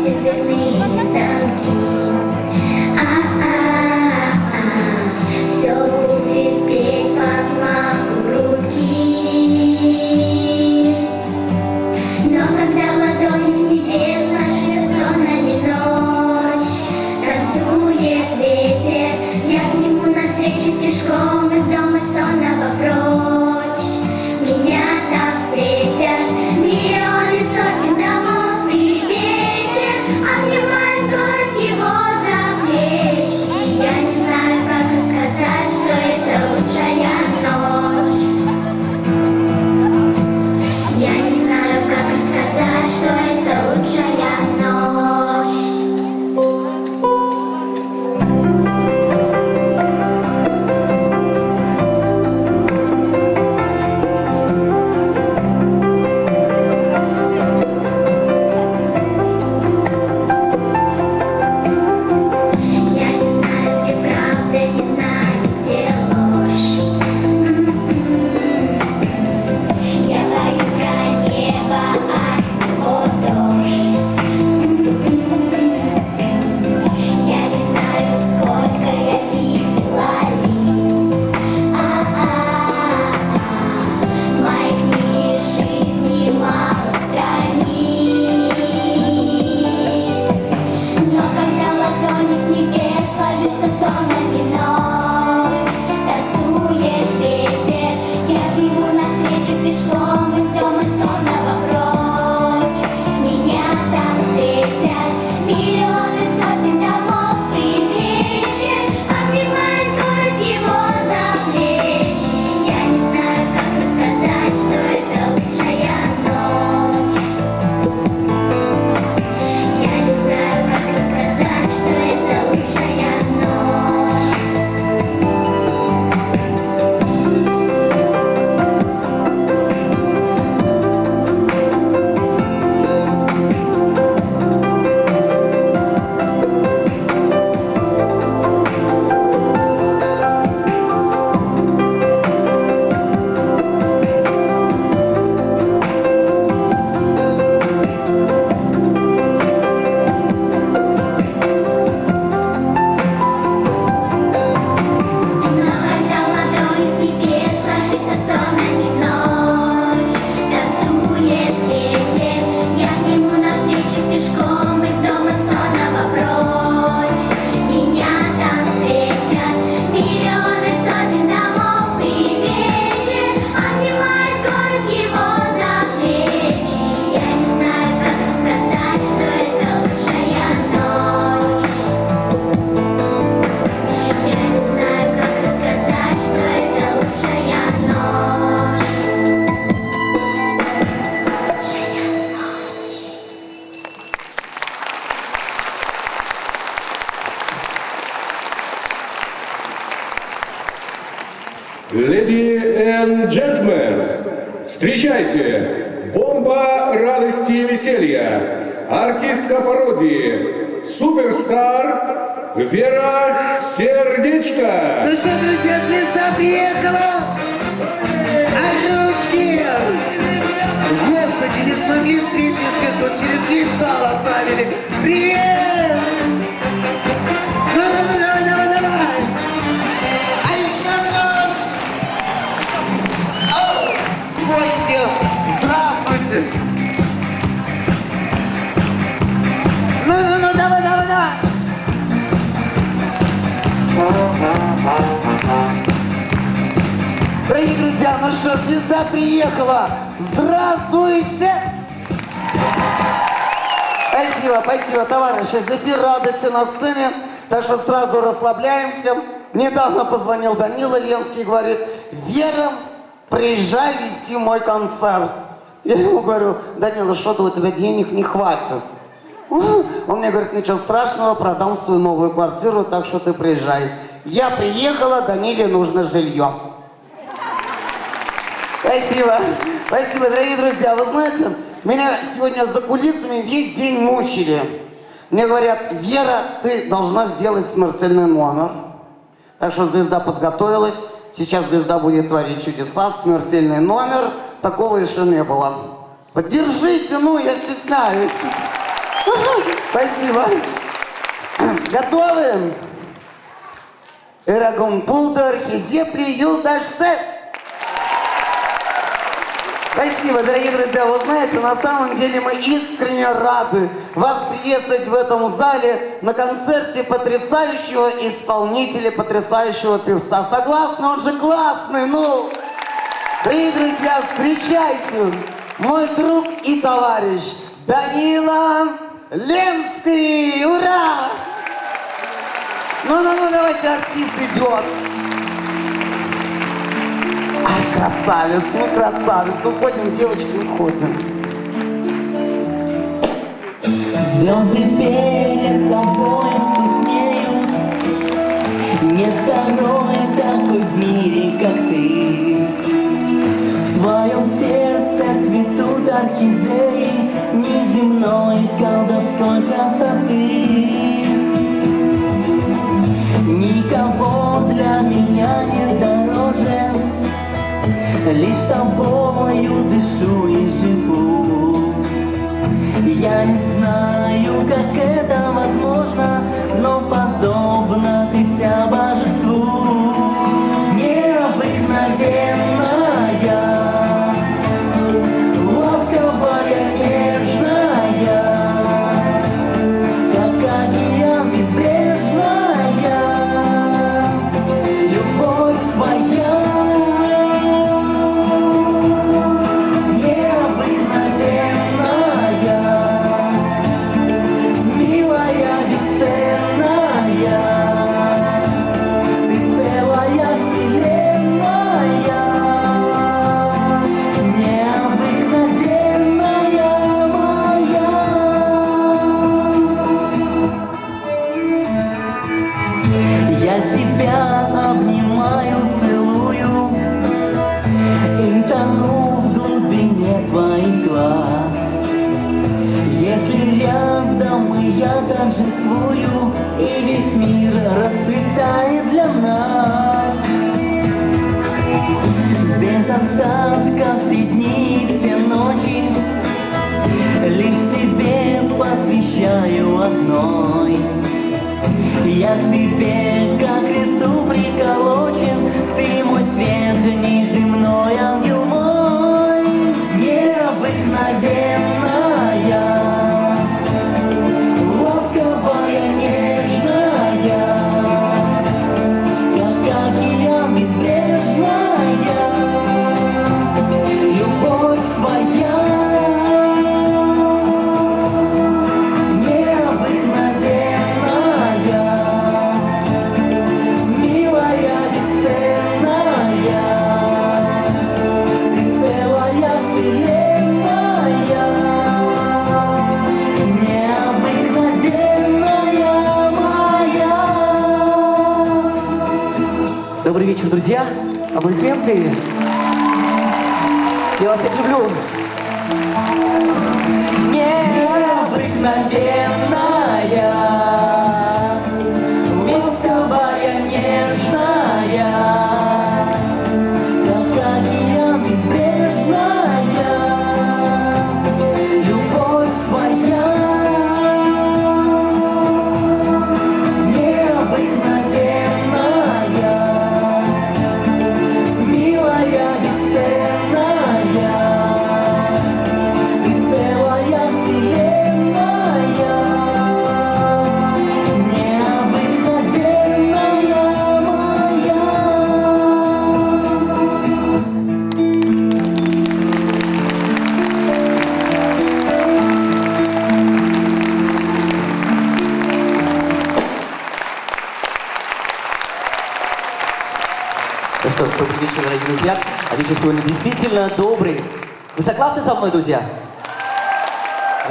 все дверные замки. Все будет петь по взмаху руки. Но когда в ладони с небес ложится тонами ночь, танцует ветер, я к нему навстречу пешком из дома сонного прочь. Меня там встретят миллионы сотен домов, и вечер обнимает город его за плечи. Я не знаю, как рассказать, что это лучшая ночь. Я не знаю, как рассказать, что это лучшая ночь. Я не знаю, где правда, не знаю, где ложь. Я пою про небо, а с него дождь. Я не знаю, сколько я видела лиц. В моей книге жизни мало страниц. Но когда в ладони с небес ложится тонами ночь, танцует ветер, я к нему навстречу пешком из дома сонного прочь. Меня там встретят миллионы сотен домов, и вечер обнимает город его за плечи. Я не знаю, как рассказать, что это лучшая ночь. Я не знаю, как рассказать, что это лучшая ночь. Но когда в ладони с небес ложится тонами ночь, танцует ветер, я к нему навстречу пешком из дома сонного прочь. Меня там встретят миллионы сотен домов, и вечер обнимает город его за плечи. Я не знаю, как рассказать, что это лучшая ночь. Я не знаю, как рассказать, что это лучшая ночь. Лучшая ночь. Lady and gentlemen, встречайте! Бомба радости и веселья, артистка пародии, суперстар Вера Сердечко. Ну что, друзья, звезда приехала! А ручки! Господи, не смогли встретить звезду, через весь зал отправили. Привет! Ну, давай, давай, давай! А еще ночь! Оу! Гости, здравствуйте! Ну, давай, давай, давай! Дорогие друзья, ну что, звезда приехала. Здравствуйте! Спасибо, спасибо, товарищи. Эфир радости на сцене, так что сразу расслабляемся. Недавно позвонил Данила Ленский, говорит: Вера, приезжай вести мой концерт. Я ему говорю: Данила, что-то у тебя денег не хватит. Он мне говорит: ничего страшного, продам свою новую квартиру, так что ты приезжай. Я приехала, Даниле нужно жилье. Спасибо. Спасибо, дорогие друзья. Вы знаете, меня сегодня за кулисами весь день мучили. Мне говорят: Вера, ты должна сделать смертельный номер. Так что звезда подготовилась. Сейчас звезда будет творить чудеса. Смертельный номер. Такого еще не было. Поддержите, ну, я стесняюсь. Спасибо. Готовы? Эрагум пулдер, хизепли, юлдашсе. Спасибо, дорогие друзья. Вы знаете, на самом деле мы искренне рады вас приветствовать в этом зале на концерте потрясающего исполнителя, потрясающего певца. Согласны? Он же классный, ну! Дорогие друзья, встречайте, мой друг и товарищ Данила Ленский! Ура! Ну, давайте, артист идет. Ай, красавец, ну красавец. Уходим, девочки, уходим. Звезды перед тобой тускнеют. Нет второй такой в мире, как ты. В твоем сердце цветут орхидеи неземной колдовской красоты. Никого для меня не дороже, лишь тобою дышу и живу. Я не знаю, как это возможно, но подобно ты вся божеству. Необыкновенная, ласковая, нежная, как океан безбрежная, любовь твоя. Я торжествую, и весь мир расцветает для нас. Без остатка все дни и все ночи лишь тебе посвящаю одной. Я к тебе, как кресту приколочен, ты мой свет, неземной ангел мой. Необыкновенная, добрый вечер, друзья. Аплодисменты. Я вас всех люблю. Необыкновенная, ласковая, нежная, как океан безбрежная, любовь твоя. Ну что ж, добрый вечер, дорогие друзья. А вечер сегодня действительно добрый. Вы согласны со мной, друзья?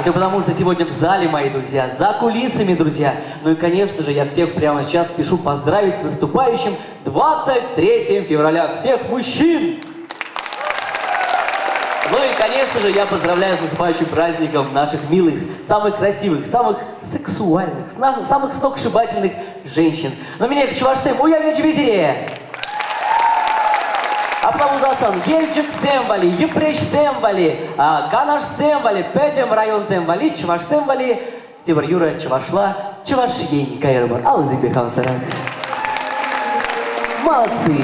Все потому, что сегодня в зале, мои друзья, за кулисами, друзья. Ну и, конечно же, я всех прямо сейчас спешу поздравить с наступающим 23 февраля. Всех мужчин! Ну и, конечно же, я поздравляю с наступающим праздником наших милых, самых красивых, самых сексуальных, самых сногсшибательных женщин. Но меня к чувашцам уявничи везде. Аплаузасан, Гельчик Семвали, Епрещ Семвали, Канаш Семвали, Петем район Семвали, Чуваш Семвали, Тевар Юра Чавашла, Чавашень Кайрбар, Алзибек Хамсаран. Молодцы!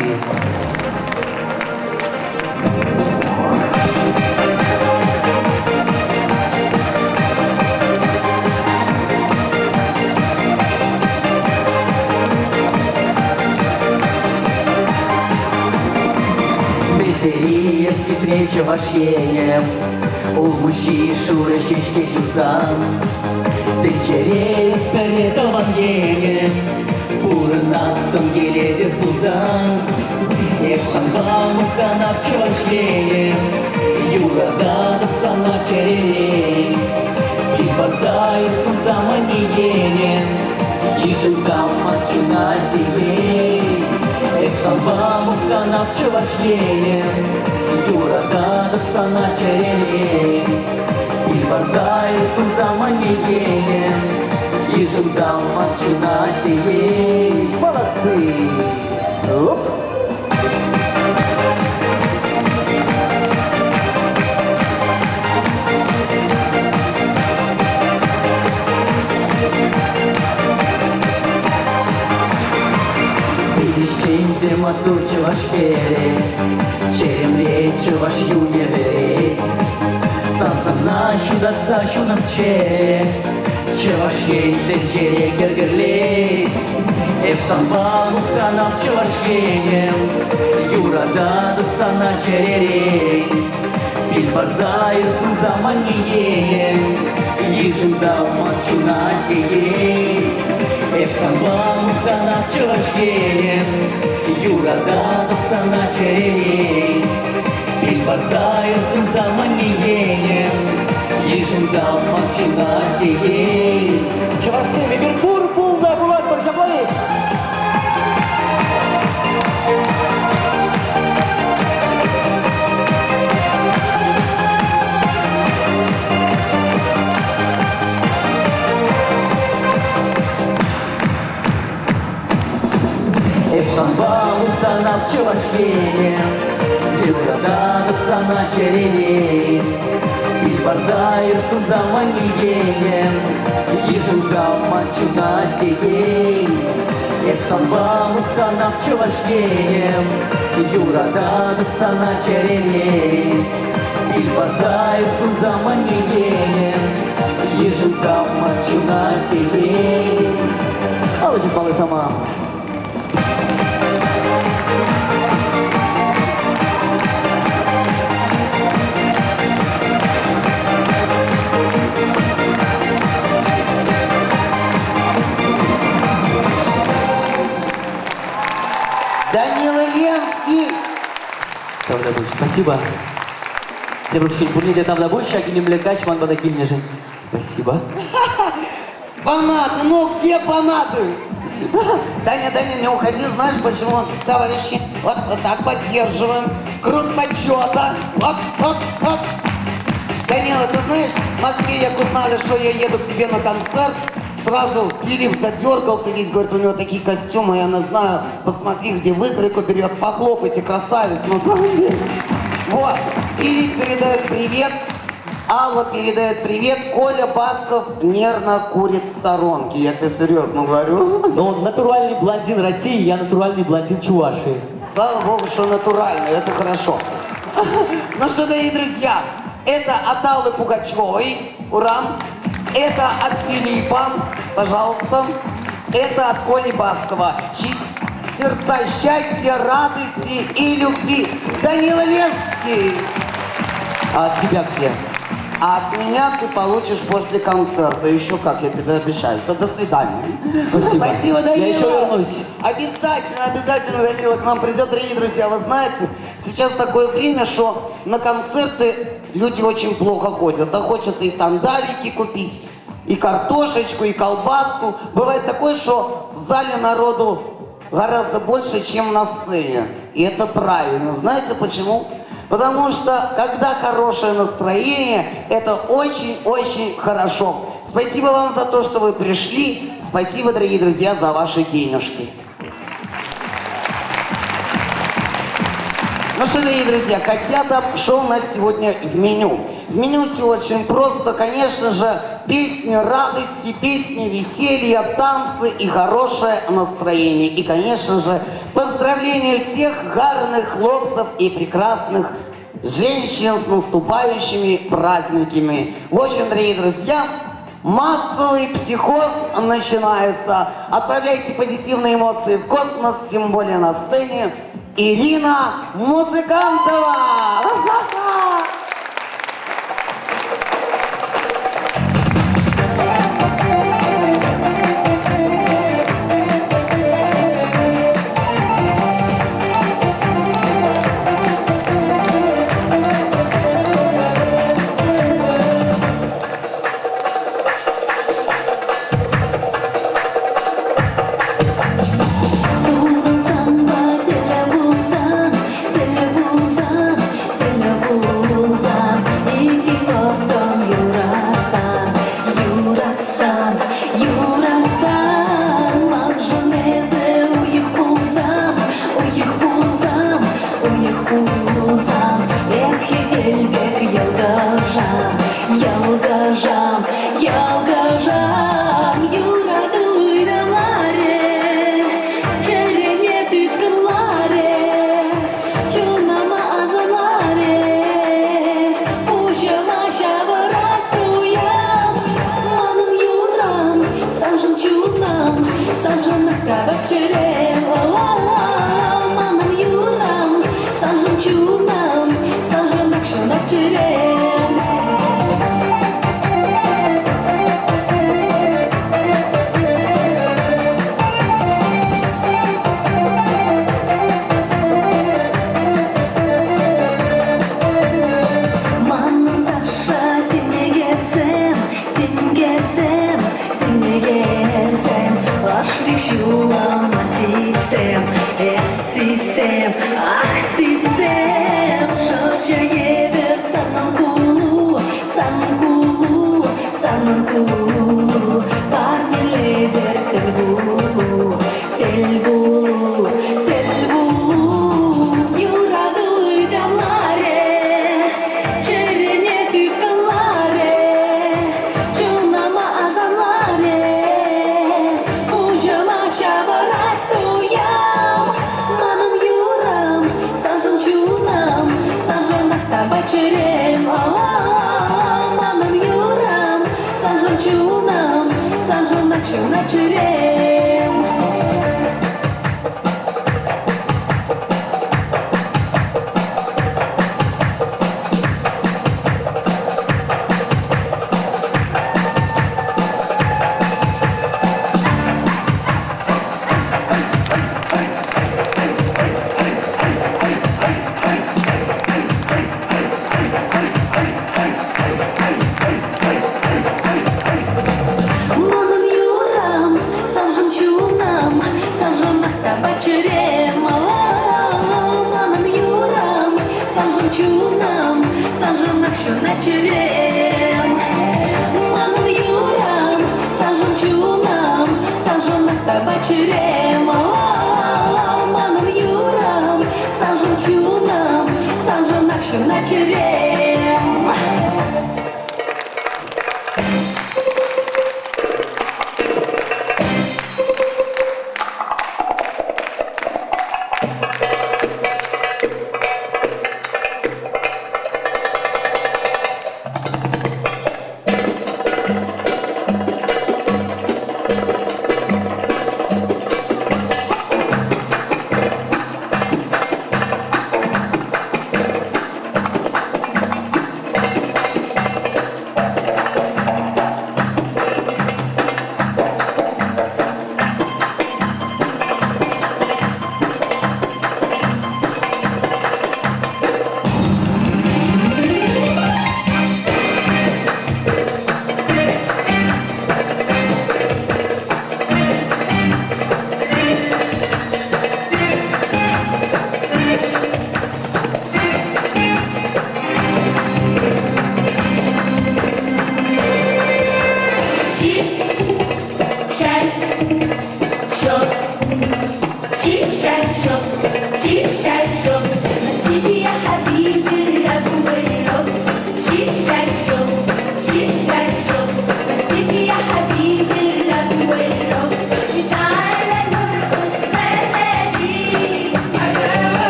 Метерия с хитрее Чавашенем, у мужчин шура щечки жузан. Ценчерей с передом ангелем, пурнасом гелезис бузан. Ешсанбам уханав Чавашенем, Юра дадов сана черей. И базаю сунзама ниенем, Ижен замачу на зелей. Ешсанбам уханав Чавашенем, Юра дадов сана черей. И базаю сунзама ниенем, Ижен замачу на зелей. Молодцы! Оп! Şimdi matur çavaş kere, çerimli çavaş yuvere. Sansana şuda saşunam çere, çavaş yente çere gergerle. Efsan bamu kanam çavaş yenem, yurada sana çerere. Bir bazayısın zaman yiyem, yijim zaman çunatiyem. Efsan bamu kanam çavaş yenem, yurada sana çerere. Bir bazayısın zaman yiyem, yijim zaman çunatiyem. Çavaştayım, bir purpulda bulat başaplayın. Efsan balıktan Чавашенем, Юрада sana çerelin. Bir bazayısın zaman yiyelim, Yijin zaman çunatiyem. Efsan balıktan Чавашенем, Юрада sana çerelin. Bir bazayısın zaman yiyelim, Yijin zaman çunatiyem. Alıcı balı zaman. Данила Ленский. Тавдабуш, спасибо. Тебрушин Пурнидя Тавдабуш, Шагиним Лекач, Манбадакильнежин. Спасибо. Фанаты, ну где фанаты? Даня, не уходи, знаешь почему, товарищи? Вот так поддерживаем. Крут подсчета. Оп. Данила, ты знаешь, в Москве, як узнали, что я еду к тебе на концерт, сразу Филипп задергался весь, говорит, у него такие костюмы, я не знаю, посмотри, где выкройку берет, похлопайте, красавец, на самом деле. Вот, Филипп передает привет, Алла передает привет, Коля Басков нервно курит в сторонке, я тебе серьезно говорю. Но он натуральный блондин России, я натуральный блондин Чувашии. Слава богу, что натурально, это хорошо. Ну что, дорогие друзья, это от Аллы Пугачевой, ура! Это от Филиппа, пожалуйста. Это от Коли Баскова. Сердца счастья, радости и любви. Данила Ленский. А от тебя где? А от меня ты получишь после концерта. Еще как, я тебе обещаю. Все, до свидания. Спасибо, Данила. Я еще вернусь. Обязательно Данила к нам придет. Дорогие друзья, вы знаете, сейчас такое время, что на концерты люди очень плохо ходят. Да хочется и сандалики купить, и картошечку, и колбаску. Бывает такое, что в зале народу гораздо больше, чем на сцене. И это правильно. Знаете почему? Потому что, когда хорошее настроение, это очень-очень хорошо. Спасибо вам за то, что вы пришли. Спасибо, дорогие друзья, за ваши денежки. Ну что, дорогие друзья, котята, что у нас сегодня в меню? В меню все очень просто, конечно же, песни радости, песни веселья, танцы и хорошее настроение. И, конечно же, поздравления всех гарных хлопцев и прекрасных женщин с наступающими праздниками. В общем, дорогие друзья, массовый психоз начинается. Отправляйте позитивные эмоции в космос, тем более на сцене Ирина Музыкантова.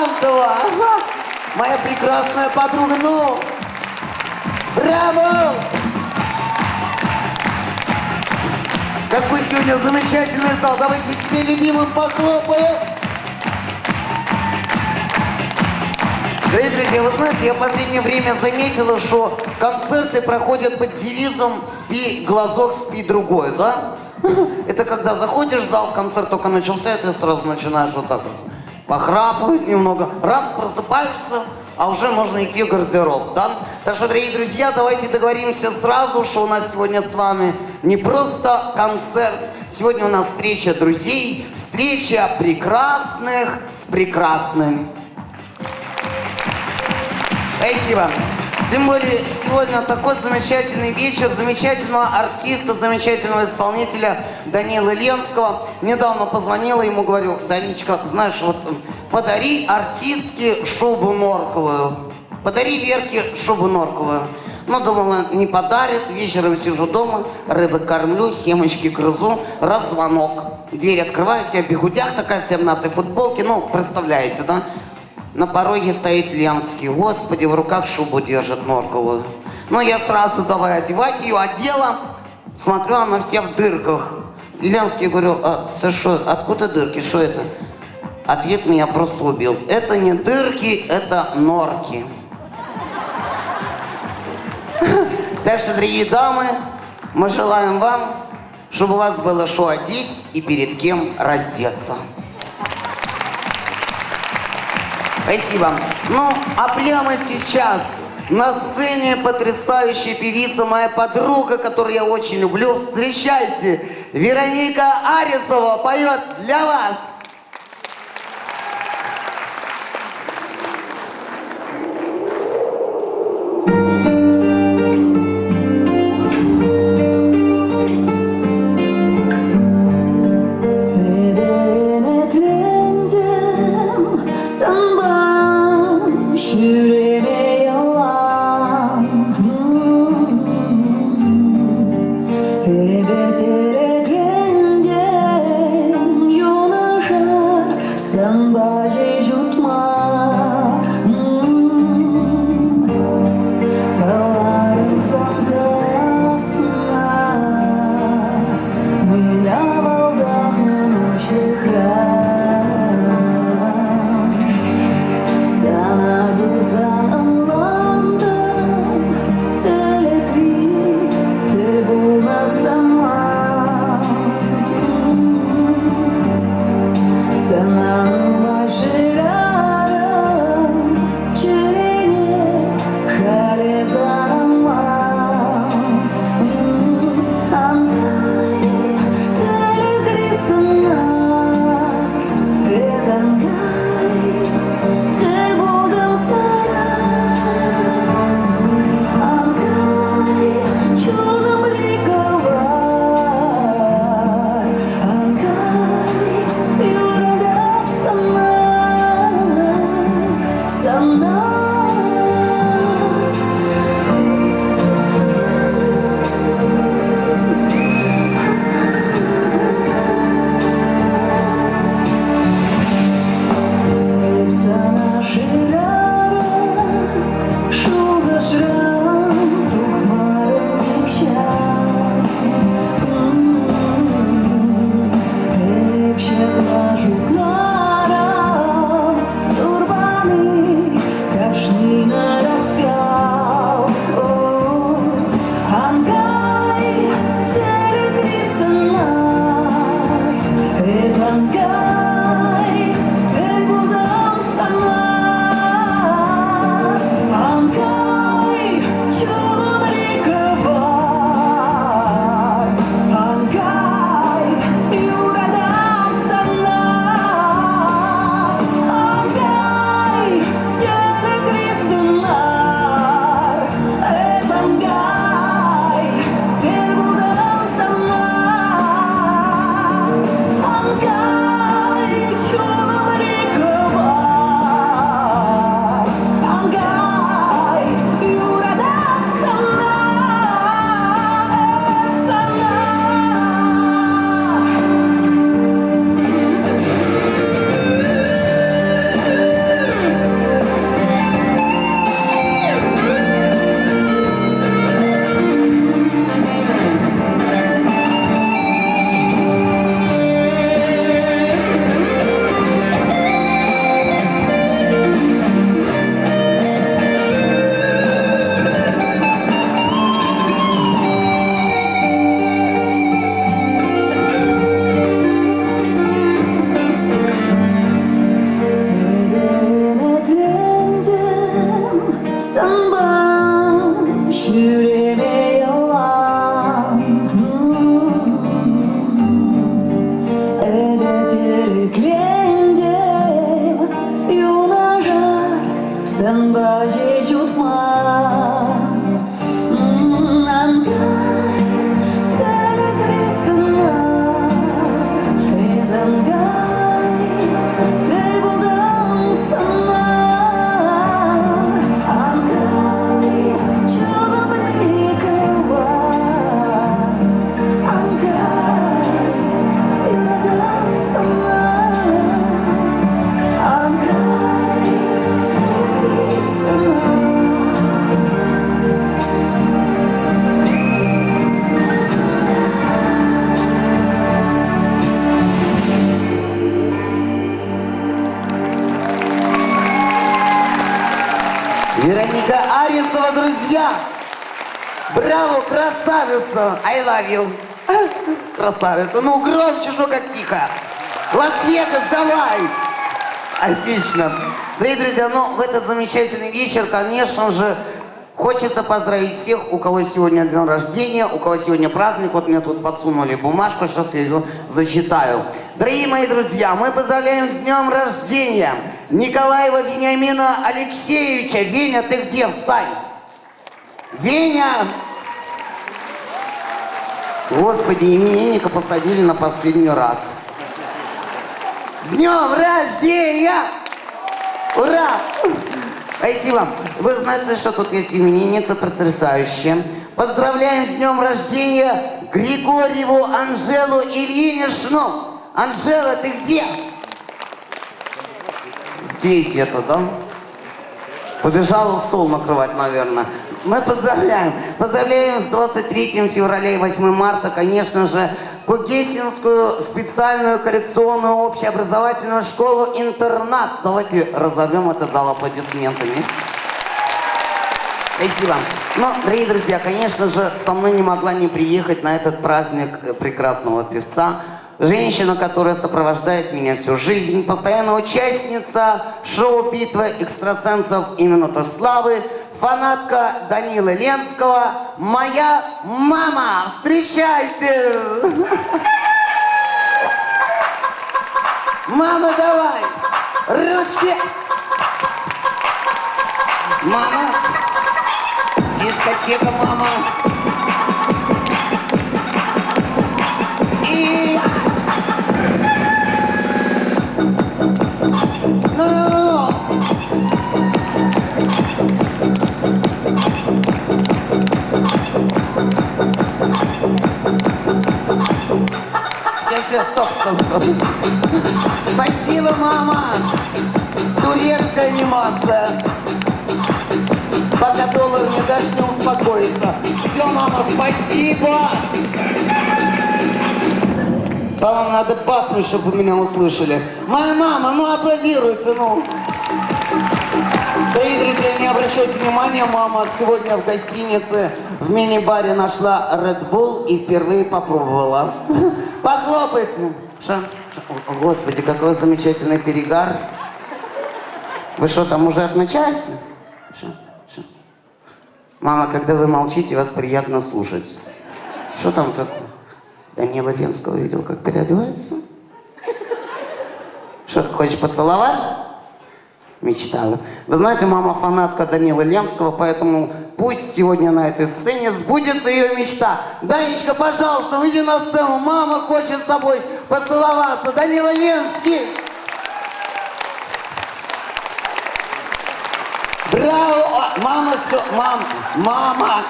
Леонтова. Ага. Моя прекрасная подруга. Ну, браво! Какой сегодня замечательный зал. Давайте себе любимым похлопаем. Дорогие друзья, вы знаете, я в последнее время заметила, что концерты проходят под девизом «Спи глазок, спи другой», да? Это когда заходишь в зал, концерт только начался, и ты сразу начинаешь вот так вот похрапывать немного. Раз, просыпаешься, а уже можно идти в гардероб, да? Так что, дорогие друзья, давайте договоримся сразу, что у нас сегодня с вами не просто концерт. Сегодня у нас встреча друзей, встреча прекрасных с прекрасным. Спасибо. Тем более, сегодня такой замечательный вечер, замечательного артиста, замечательного исполнителя Данила Ленского. Недавно позвонила ему, говорю: Данечка, знаешь, вот подари артистке шубу норковую. Подари Верке шубу норковую. Ну, думала, не подарит. Вечером сижу дома, рыбы кормлю, семечки грызу. Раз звонок. Дверь открываю, вся в бегудях, такая вся в натой футболке. Ну, представляете, да? На пороге стоит Ленский. Господи, в руках шубу держит норковую. Ну, я сразу давай одевать ее, одела. Смотрю, она вся в дырках. Ленский, говорю: а это что, откуда дырки, что это? Ответ меня просто убил. Это не дырки, это норки. Так что, дорогие дамы, мы желаем вам, чтобы у вас было что одеть и перед кем раздеться. Спасибо. Ну, а прямо сейчас на сцене потрясающая певица, моя подруга, которую я очень люблю. Встречайте, Вероника Арисова поет для вас. Сама браво, красавица! I love you. Красавица. Ну, громче, что как тихо. Лас-Вегас, давай! Отлично. Дорогие друзья, ну, в этот замечательный вечер, конечно же, хочется поздравить всех, у кого сегодня день рождения, у кого сегодня праздник. Вот мне тут подсунули бумажку, сейчас я ее зачитаю. Дорогие мои друзья, мы поздравляем с днем рождения Николаева Вениамина Алексеевича. Веня, ты где? Встань! Веня! Господи, именинника посадили на последний ряд. С днем рождения! Ура! Спасибо. Вы знаете, что тут есть именинница потрясающая. Поздравляем с днем рождения Григорьеву Анжелу Ильиничну. Анжела, ты где? Здесь где-то, да? Побежала стол накрывать, наверное. Мы поздравляем. Поздравляем с 23 февраля и 8 марта, конечно же, Гогесинскую специальную коррекционную общеобразовательную школу-интернат. Давайте разорвем этот зал аплодисментами. Спасибо. Ну, дорогие друзья, конечно же, со мной не могла не приехать на этот праздник прекрасного певца. Женщина, которая сопровождает меня всю жизнь, постоянная участница шоу «Битва экстрасенсов» и «Минута славы», фанатка Данилы Ленского, моя мама. Встречайте! Мама, давай! Ручки! Мама! Дискотека, мама! И... Ну-ну-ну! Все, стоп. Спасибо, мама! Турецкая анимация. Пока доллар не дашь, не успокоится. Все, мама, спасибо! Вам надо пахнуть, чтобы вы меня услышали. Моя мама, ну аплодируйте, ну. Дорогие друзья, не обращайте внимания, мама сегодня в гостинице в мини-баре нашла Red Bull и впервые попробовала. Похлопайте. О, Господи, какой замечательный перегар. Вы что, там уже отмечаете? Шо? Мама, когда вы молчите, вас приятно слушать. Что там такое? Данила Ленского видел, как переодевается? Что, хочешь поцеловать? Мечтаю. Вы знаете, мама фанатка Данилы Ленского, поэтому пусть сегодня на этой сцене сбудется ее мечта. Данечка, пожалуйста, выйди на сцену. Мама хочет с тобой поцеловаться. Данила Ленский! Браво! Мама, все, мама!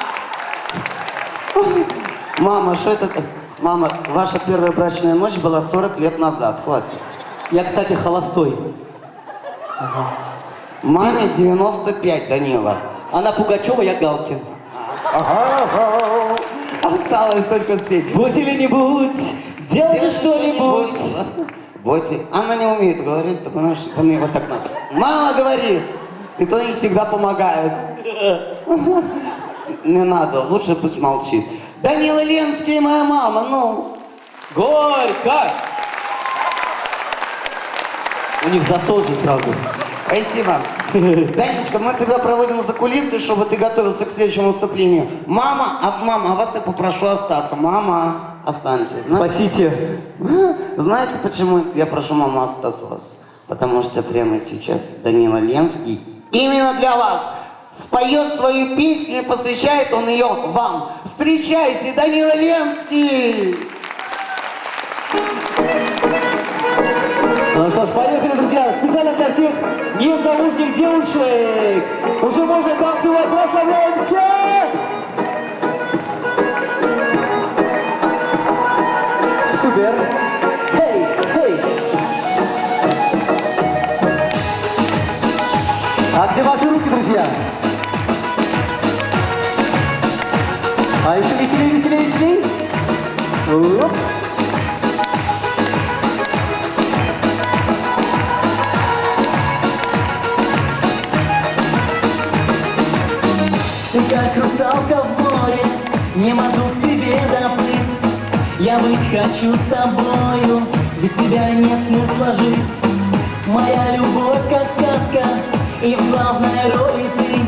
Мама, что это? Мама, ваша первая брачная ночь была 40 лет назад. Хватит. Я, кстати, холостой. Ага. Маме 95, Данила. Она Пугачева, я Галкин. Ага. Осталось только спеть. Будь или не будь, делай что-нибудь. Бойся. Она не умеет говорить, ты понимаешь, по мне вот так надо. Мама, говори! И то не всегда помогает. Не надо, лучше пусть молчит. Данила Ленский, моя мама, ну. Горько! У них засос же сразу. Спасибо. Данечка, мы тебя проводим за кулисы, чтобы ты готовился к следующему выступлению. Мама, а вас я попрошу остаться. Мама, останьтесь. Спасите. Знаете, почему я прошу маму остаться вас? Потому что прямо сейчас Данила Ленский именно для вас споет свою песню и посвящает он ее вам. Встречайте, Данила Ленский! Ну что ж, поехали, друзья. Специально для всех незамужних девушек. Уже можно танцевать, расслабляемся! Супер! Хей, хей! А где ваши руки, друзья? А еще веселее, веселее, веселее! Оп. Ты как русалка в море, Я быть хочу с тобою, без тебя нет смысла жить. Моя любовь как сказка, и в главной роли ты.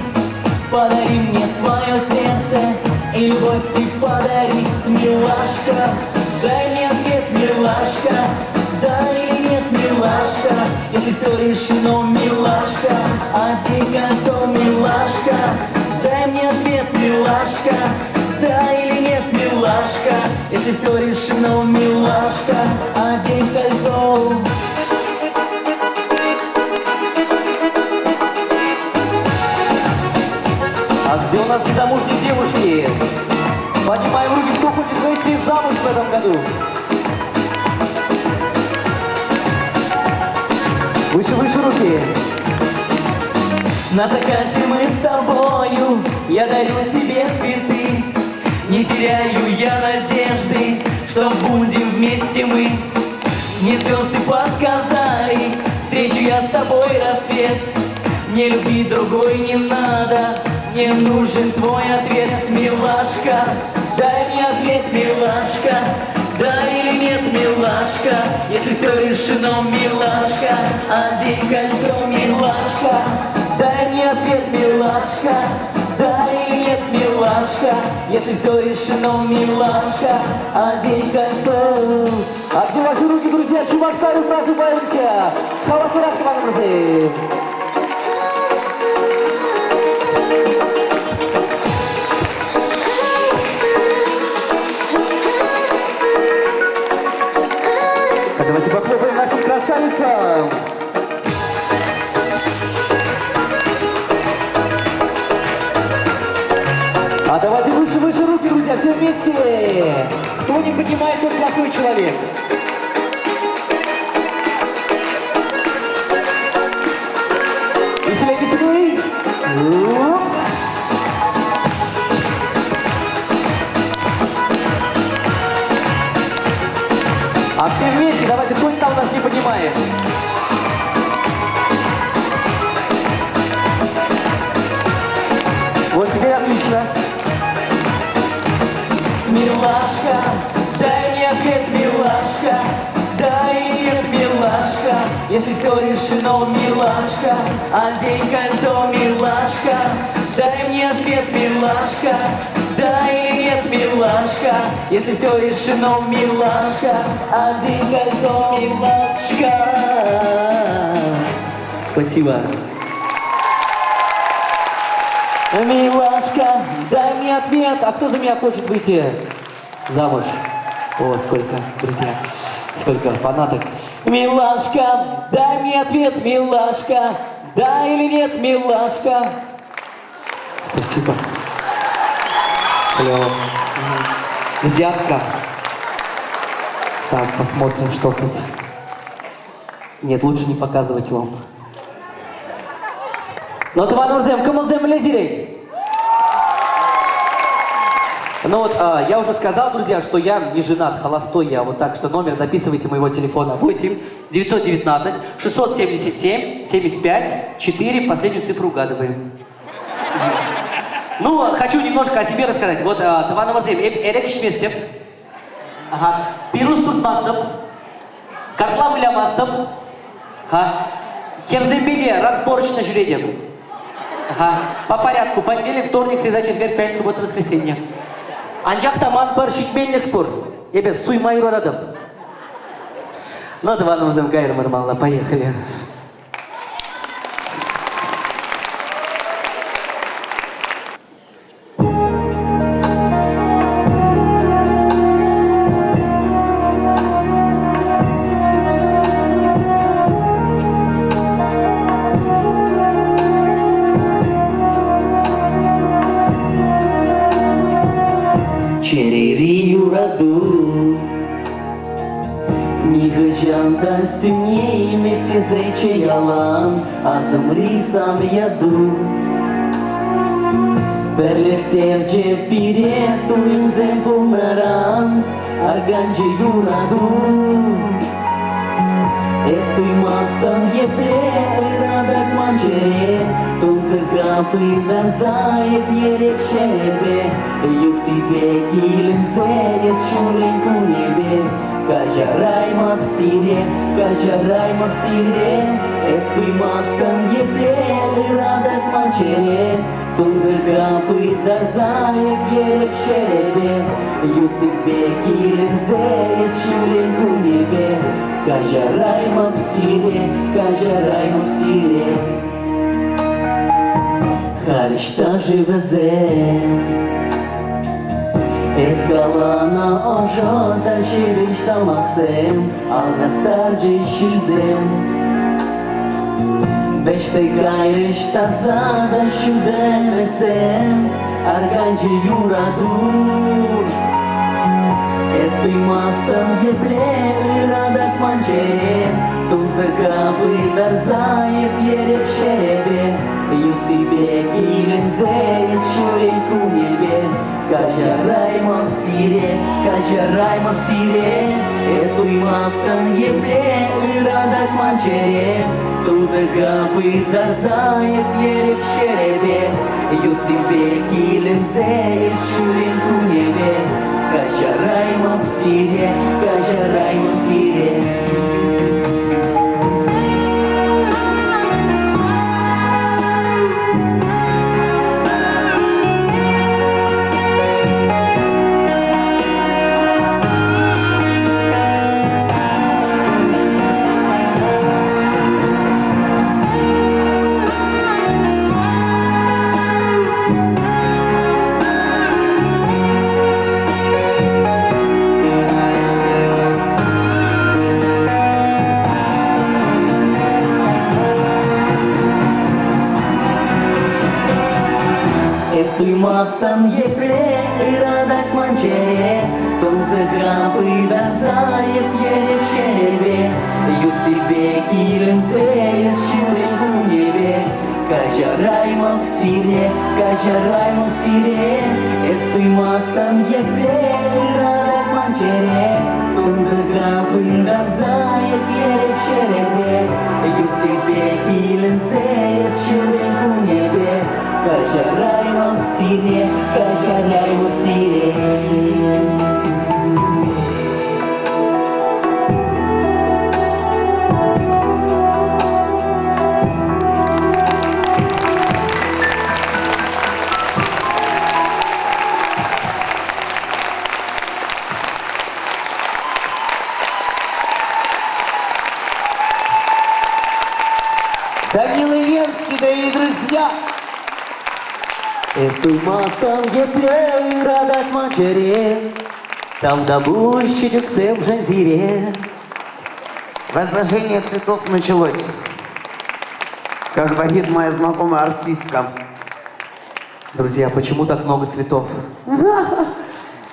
Подари мне свое сердце, и любовь ты подари, милашка. Дай мне ответ, милашка, да или нет, милашка. Если все решено, милашка, одень кольцо, милашка. Дай мне ответ, милашка, да или нет, милашка. Если все решено, милашка, одень кольцо. А где у нас незамужние девушки? Поднимаем руки, кто хочет выйти замуж в этом году. Выше, выше руки. На закате мы с тобою, я дарю тебе цветы. Не теряю я надежды, что будем вместе мы. Мне звезды подсказали, встречу я с тобой рассвет. Мне любви другой не надо, мне нужен твой ответ, милашка. Дай мне ответ, милашка, да или нет, милашка. Если все решено, милашка, одень кольцо, милашка. Дай мне ответ, милашка, да или нет, милашка. Если все решено, милашка, одень кольцо. А где ваши руки, друзья? Чувак, старый, просыпаемся. Хавастырак, командамызы. Давайте похлопаем нашим красавицам. А давайте выше, выше руки, друзья, все вместе. Кто не поднимает, тот плохой человек. Веселей, веселей. А все вместе, давайте, кто там нас не поднимает. Вот теперь отлично. Милашка, дай мне ответ, милашка, да или нет, милашка. Если все решено, милашка, одень кольцо, милашка. Дай мне ответ, милашка, да или нет, милашка. Если все решено, милашка, одень кольцо, милашка. Спасибо. Милашка, дай мне ответ. А кто за меня хочет выйти замуж? О, сколько, друзья, сколько фанаток. Милашка, дай мне ответ, милашка, да или нет, милашка. Спасибо. Клево. Взятка. Так, посмотрим, что тут. Нет, лучше не показывать вам. Но Таванурзем, Камалзем, Лезирей. Ну вот, я уже сказал, друзья, что я не женат, холостой я. Вот так что номер записывайте моего телефона. 8 919 677 75 4. Последнюю цифру угадываем. Ну, хочу немножко о себе рассказать. Вот, Таванурзем, Эрекиш вместе. Ага. Пирус тут мастап. Картла выля мастап. Ага. Херзембеде, разборочно жюредем. Ага. По порядку. Понедельник, вторник, среда, четверг, пятница, суббота, воскресенье. Анжахтаман пар шитменлик пур. Ебес, суй мою радам. Ну, Таванурзем, Кайр Мармалла, поехали. Сильнее мети зайчаялан, азам рисан яду. Перлештерче пиретуин земпулнаран, арганче юраду. Estoy mastăm e preradat manjere, Ton zăgapă da zaie piere cebe, Iubi pe chilen series și un Кажарайма псире, кажарайма псире, эспуймастан епле, радость манчере, тунзыга пыта заек ерек шеребе, ютыбе килензе, шурен кунебе, кажарайма псире, кажарайма псире, халишта живезе. Esgalana ojada şiriş salmasem Algastarcı şizem Veşte gayriş tazada şudemesem Argancı yuradur Estuymastım yepleri radat mançerem Tunzaka pıydar zayıf yerep şerebe Yutibek ilenze şurek kunebe Кажарайма псире, кажарайма псире, эстуймастан епле, радость манчере, тузыга пыдар заек ерек шеребе, ютыбе килензе шурен кунебе, кажарайма псире, кажарайма псире. Эстуймастан епле, радость манчере, тунзыга пыйдар заек ерек шеребе, ютыбе килензе шурен кунебе, кажарайма псире, кажарайма псире, эстуймастан епле, радость манчере, тунзыга пыйдар заек ерек шеребе, ютыбе килензе шурен кунебе, кажарайма псире, кажарайма псире. Данила Ленский, дорогие друзья! Эстуймастан епле, радость манчере, там добущичек се в жанзире. Возложение цветов началось. Как говорит моя знакомая артистка. Друзья, почему так много цветов?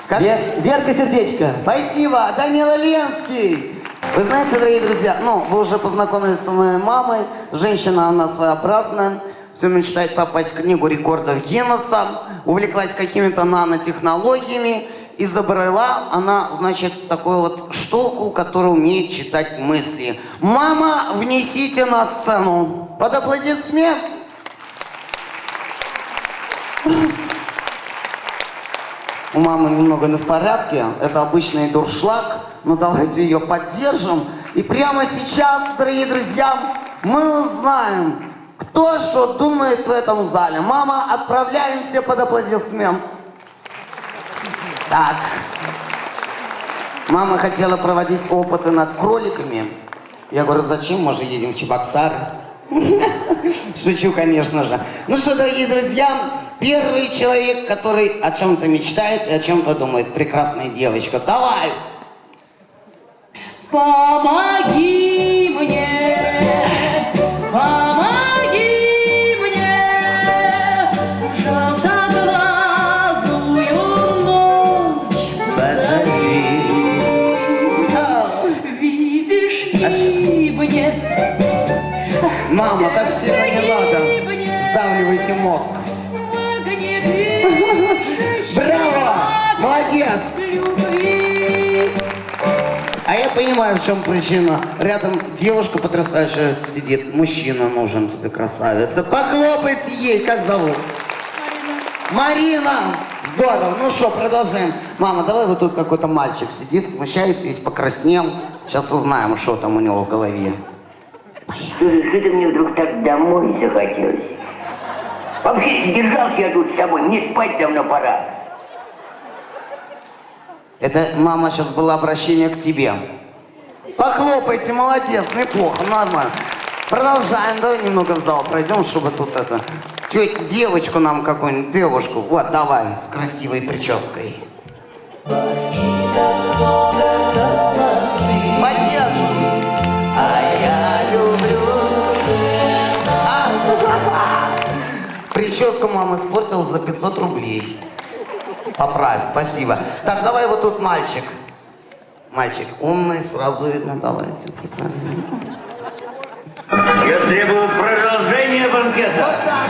Как- Верка, сердечко. Спасибо, Данила Ленский. Вы знаете, дорогие друзья, вы уже познакомились с моей мамой. Женщина, она своеобразная. Все мечтает попасть в книгу рекордов Гиннесса. Увлеклась какими-то нанотехнологиями. Изобрела она, значит, такую вот штуку, которая умеет читать мысли. Мама, внесите на сцену. Под аплодисмент. У мамы немного не в порядке. Это обычный дуршлаг. Но давайте ее поддержим. И прямо сейчас, дорогие друзья, мы узнаем, кто что думает в этом зале. Мама, отправляемся под аплодисмент. Так. Мама хотела проводить опыты над кроликами. Я говорю, зачем? Мы же едем в Чебоксары. Шучу, конечно же. Ну что, дорогие друзья, первый человек, который о чем-то мечтает и о чем-то думает. Прекрасная девочка. Давай! Помоги мне, помоги мне, в желтоглазую ночь. Позови. Видишь, гибнет. Мама, так сильно не надо. Сдавливайте мозг. Браво! Молодец! А я понимаю, в чем причина. Рядом девушка потрясающая сидит. Мужчина нужен тебе, красавица. Похлопайте ей, как зовут? Марина! Здорово. Ну что, продолжаем. Мама, давай вот тут какой-то мальчик сидит, смущается, весь покраснел. Сейчас узнаем, что там у него в голове. Слушай, что-то мне вдруг так домой захотелось. Вообще, задержался я тут с тобой, мне спать давно пора. Это, мама, сейчас было обращение к тебе. Похлопайте, молодец, неплохо, нормально. Продолжаем, давай немного в зал пройдем, чтобы тут это... девочку нам какую-нибудь, девушку. Вот, давай, с красивой прической. Поддержим. А я люблю... Прическу мама испортила за 500 рублей. Поправь, спасибо. Так, давай вот тут мальчик. Мальчик умный, сразу видно, давайте поправим. Я требую продолжения банкета. Вот так.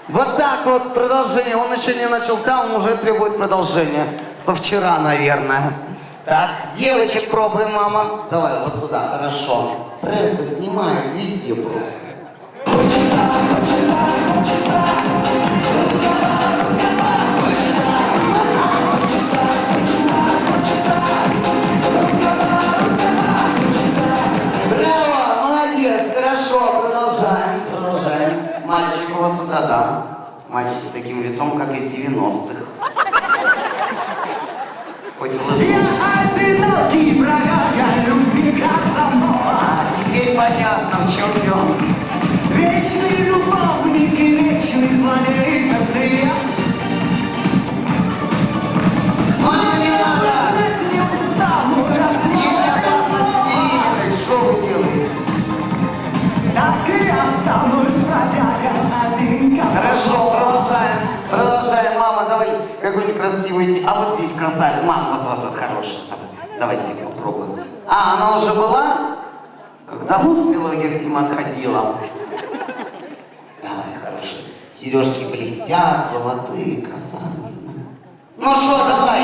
Вот так вот продолжение. Он еще не начался, он уже требует продолжения. Со вчера, наверное. Так, девочек пробуем, мама. Давай вот сюда, хорошо. Пресса снимает везде просто. Браво, молодец, хорошо, продолжаем, продолжаем. Мальчик у вас сюда, да. Мальчик с таким лицом, как из 90-х. Хоть улыбнись. А, теперь понятно, в чем дело. Вечный любовник и вечный злодей сердца. Мама, не надо! Есть опасность беременной, что вы делаете? Так и останусь бродягом один. Хорошо, продолжаем. Продолжаем, мама, давай какой-нибудь красивый. А вот здесь красавец. Мама, вот хороший. Давайте попробуем. А, она уже была? Когда успела, я, видимо, отходила. Давай, хорошо. Сережки блестят, золотые, красавицы. Ну что, давай.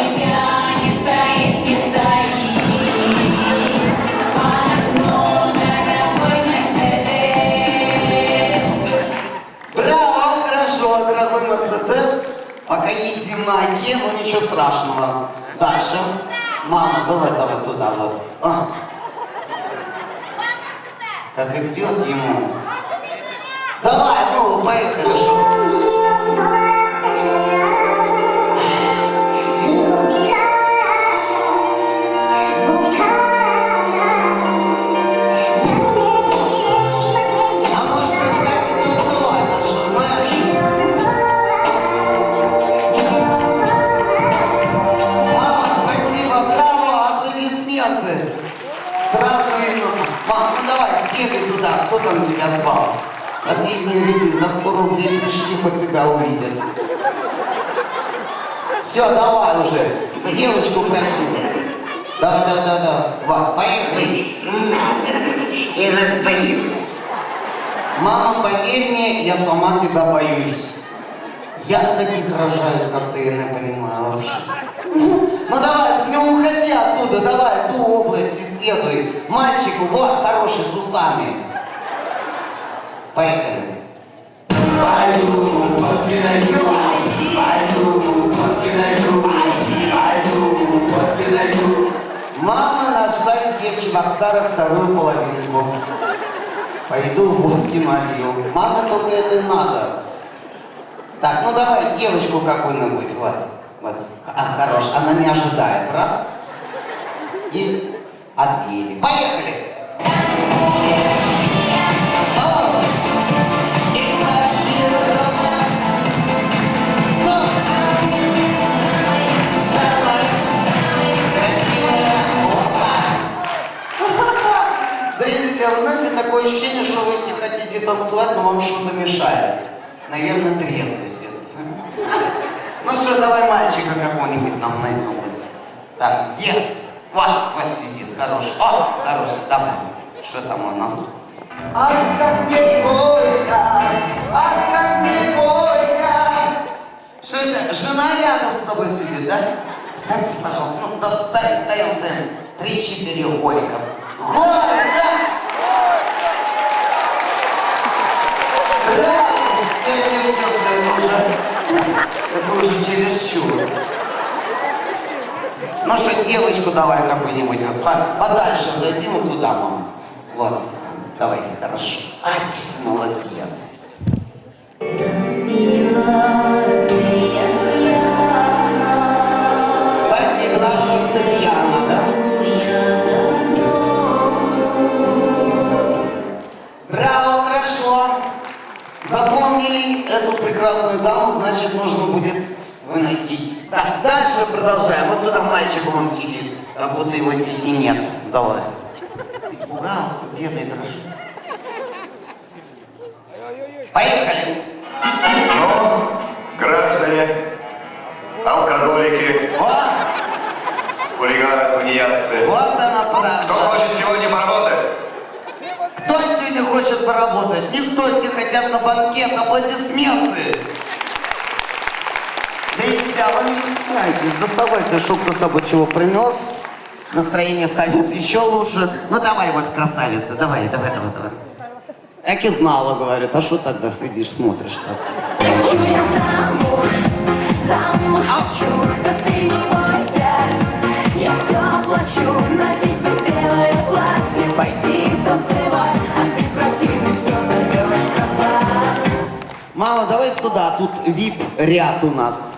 Браво, хорошо, дорогой Мерседес. Пока ездим на Оке, но ничего страшного. Дальше. Мама, давай туда вот. А. Как идет ему. Давай, ну, поехали, хорошо. А можно, кстати, танцевать, ты что, знаешь? Мама, спасибо, браво, аплодисменты. Сразу видно. Мам, ну давай, сбегай туда, кто там тебя звал? Последние ряды за 100 рублей пришли, хоть тебя увидят. Все, давай уже, девочку красивую. Да. Вот, поехали. Я вас боюсь. Мама, поверь мне, я сама тебя боюсь. Як таких рожают, как ты, я не понимаю вообще. Ну давай, не уходи оттуда, давай, ту область исследуй. Мальчику, вот, хороший, с усами. Поехали. Мама нашла себе в Чебоксарах вторую половинку. Пойду водки налью. Маме только это и надо. Так, ну давай девочку какую-нибудь, вот. А, хорош, она не ожидает. Раз. И одели. Поехали! Дорогие друзья, вы знаете, такое ощущение, что вы все хотите танцевать, но вам что-то мешает. Наверное, трезвость. Ну что, давай мальчика какого-нибудь нам найдем. Так, где? Вот сидит, хороший. О, хороший, давай. Что там у нас? Ах, как мне горько, ах, как мне горько. Что это, жена рядом с тобой сидит, да? Встаньте, пожалуйста. Ну, да, встаем. 3-4 горько. Горько! Браво! Все, это уже. Это уже чересчур. Ну что, девочку давай какую-нибудь. Вот, подальше зайди вот туда, мам. Вот. Давай, хорошо. Ай, ты молодец. Спать легла фортепиано, да? Браво, хорошо. Запомнили эту прекрасную даму, значит, нужно будет выносить. Так, дальше продолжаем. Вот сюда мальчик, он сидит, как будто его здесь и нет. Давай. Испугался, бедный дрожь. Поехали. Ну, граждане, алкоголики, Вот, хулиганы, тунеядцы. вот она Кто правда. хочет сегодня поработать? Кто сегодня хочет поработать? Никто, все хотят на банкет, аплодисменты. Да и нельзя, вы не стесняйтесь, доставайте, шубку с собой чего принес. Настроение станет еще лучше. Ну давай, вот, красавица, давай. Так и знала, говорит, а что тогда сидишь, смотришь так? Хочу я замуж хочу, да ты не бойся. Я все оплачу, на тебе белое платье. Пойти танцевать. А ты противный, все зовешь в кровать. Мама, давай сюда, тут вип-ряд у нас.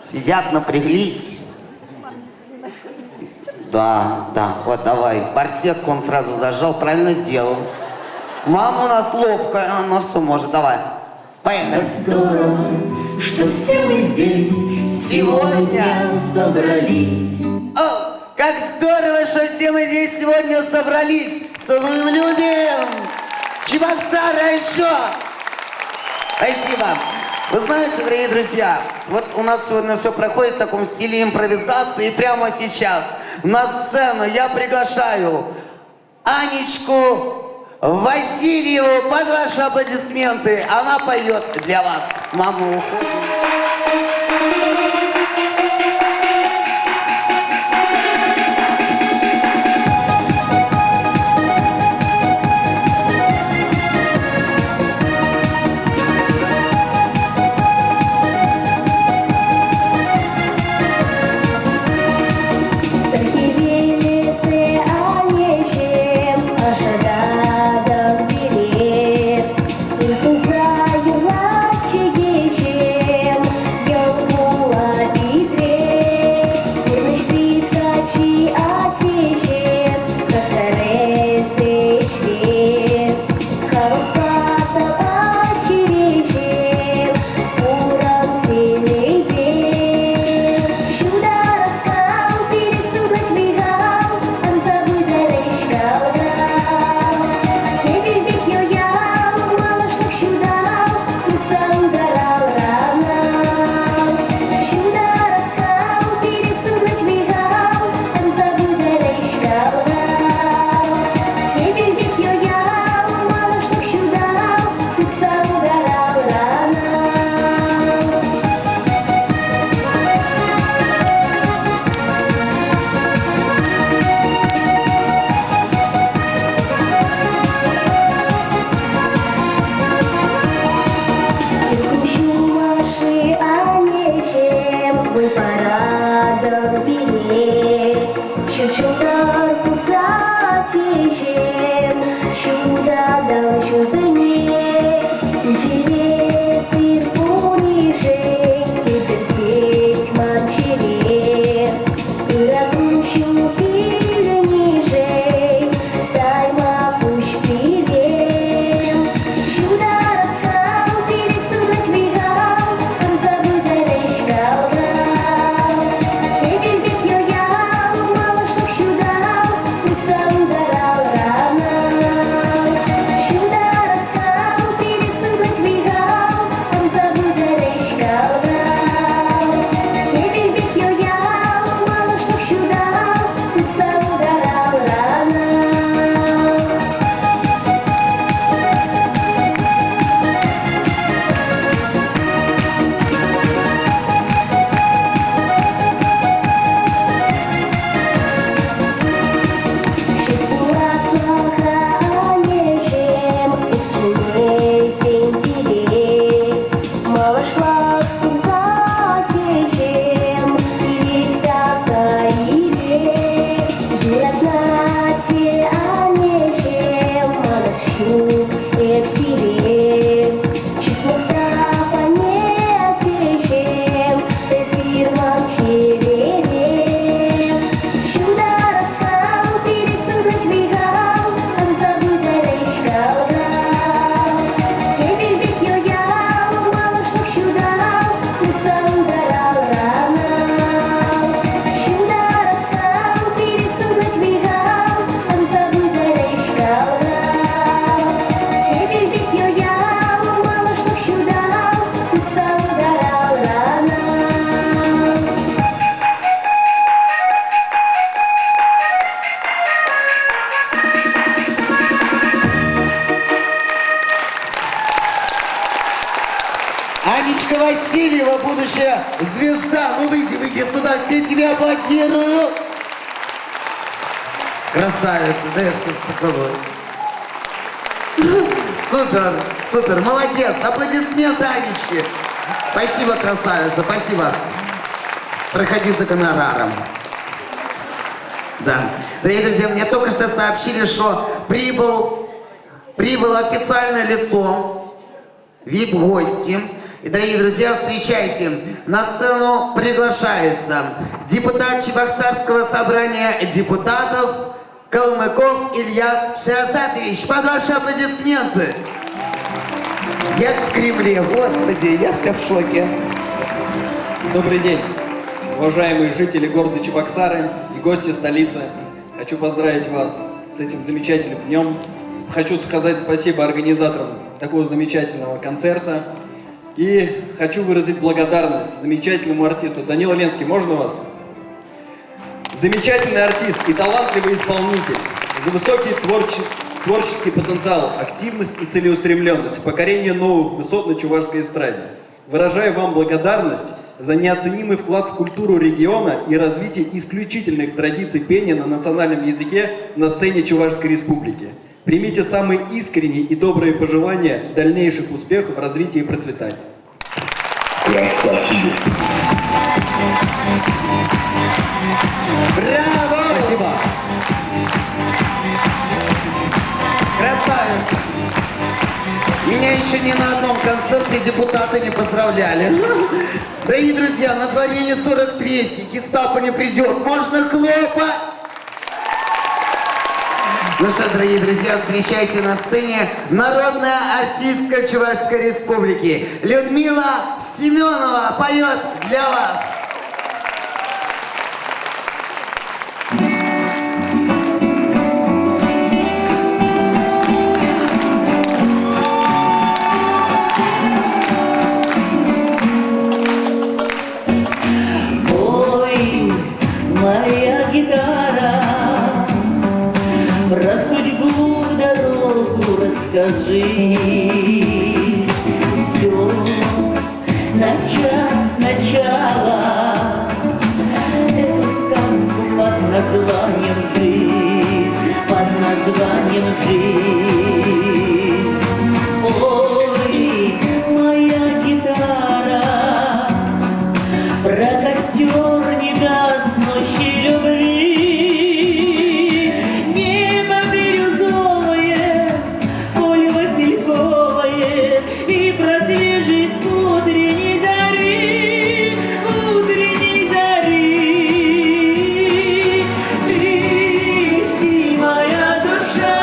Сидят, напряглись. Да, вот давай. Барсетку он сразу зажал, правильно сделал. Мама у нас ловкая, она все может. Давай, поехали. Здорово, что все мы здесь Сегодня собрались. О, как здорово, что все мы здесь сегодня собрались. Целуем, любим. Чебоксары еще. Спасибо. Вы знаете, дорогие друзья, вот у нас сегодня все проходит в таком стиле импровизации. И прямо сейчас на сцену я приглашаю Анечку Васильеву под ваши аплодисменты. Она поет для вас. Мама, уходим. Анечка Васильева, будущая звезда. Ну выйди сюда, все тебе аплодируют. Красавица, дай я тебе поцелуй. Супер, молодец. Аплодисменты Анечке. Спасибо, красавица, спасибо. Проходи за гонораром. Да. Дорогие друзья, мне только что сообщили, что прибыло официальное лицо, VIP-гости. И, дорогие друзья, встречайте, на сцену приглашается депутат Чебоксарского собрания депутатов Калмыков Ильяс Шиасатович. Под ваши аплодисменты. Я в Кремле, господи, я вся в шоке. Добрый день, уважаемые жители города Чебоксары и гости столицы. Хочу поздравить вас с этим замечательным днем. Хочу сказать спасибо организаторам такого замечательного концерта. И хочу выразить благодарность замечательному артисту. Данила Ленский, можно вас? Замечательный артист и талантливый исполнитель. За высокий творческий потенциал, активность и целеустремленность, покорение новых высот на чувашской эстраде. Выражаю вам благодарность за неоценимый вклад в культуру региона и развитие исключительных традиций пения на национальном языке на сцене Чувашской Республики. Примите самые искренние и добрые пожелания дальнейших успехов, развития и процветания. Красавчик. Браво! Спасибо. Красавец! Меня еще ни на одном концерте депутаты не поздравляли. Дорогие друзья, на дворе не 43-й, гестапо не придет. Можно хлопать? Ну что, дорогие друзья, встречайте на сцене народная артистка Чувашской Республики. Людмила Семенова поет для вас. Ой, моя гитара, про судьбу в дорогу расскажи. Все начать сначала, эту сказку под названием «Жизнь», под названием «Жизнь». Ой, моя гитара, про костер негаснущей любви. Небо бирюзовое, поле васильковое и про свежесть утренней зари, утренней зари. Трепещи, моя душа,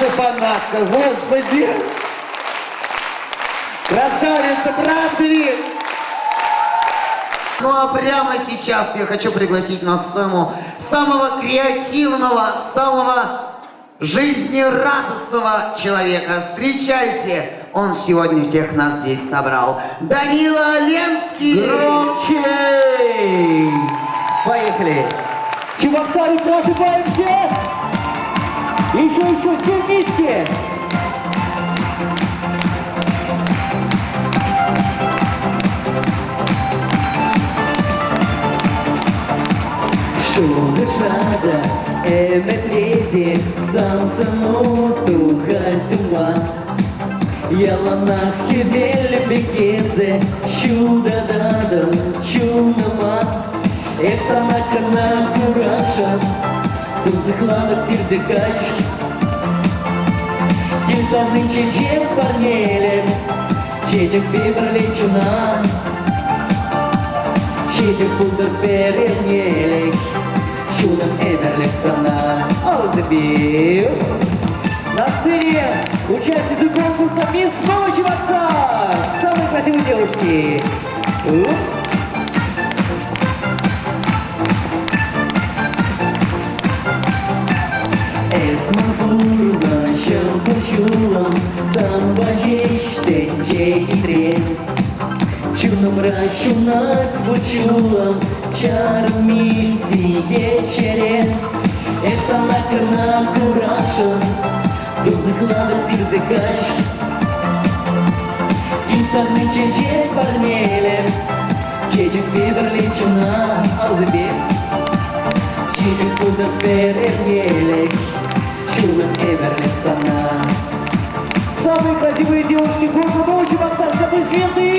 еще фанатка, господи. Красавица, правда ли? Ну а прямо сейчас я хочу пригласить на сцену самого креативного, самого жизнерадостного человека. Встречайте, он сегодня всех нас здесь собрал. Данила Ленский! Громче! Поехали! Чебоксары, просыпаемся! Еще, все вместе! Шугашада, эметреди, сансануту хатюма. Яланах кевеле бегезе, щуда-дада, чунама. Эксанакана кураша, тут захлада пирдекач. Кильсаны чечек парнелем, чечек пиберличуна. Чечек пудр перенелек, чудом эверлик сана. Алзабил! На сцене участницы конкурса «Мисс Новый Чебоксар». Самые красивые девушки. Esmafurla şarkıçulam, sanbajeşte çekitre. Чудом расчунать звучулом, чаром миссии вечере. Эксанакана кураша, тут заклада пирдекач. Кимсарный чечек парнелем, чечек пиберличуна, алзабе. Чечек пудр перенелек, чудом эверлик сана. Самые красивые девушки города Новый Чебоксар с аплодисменты!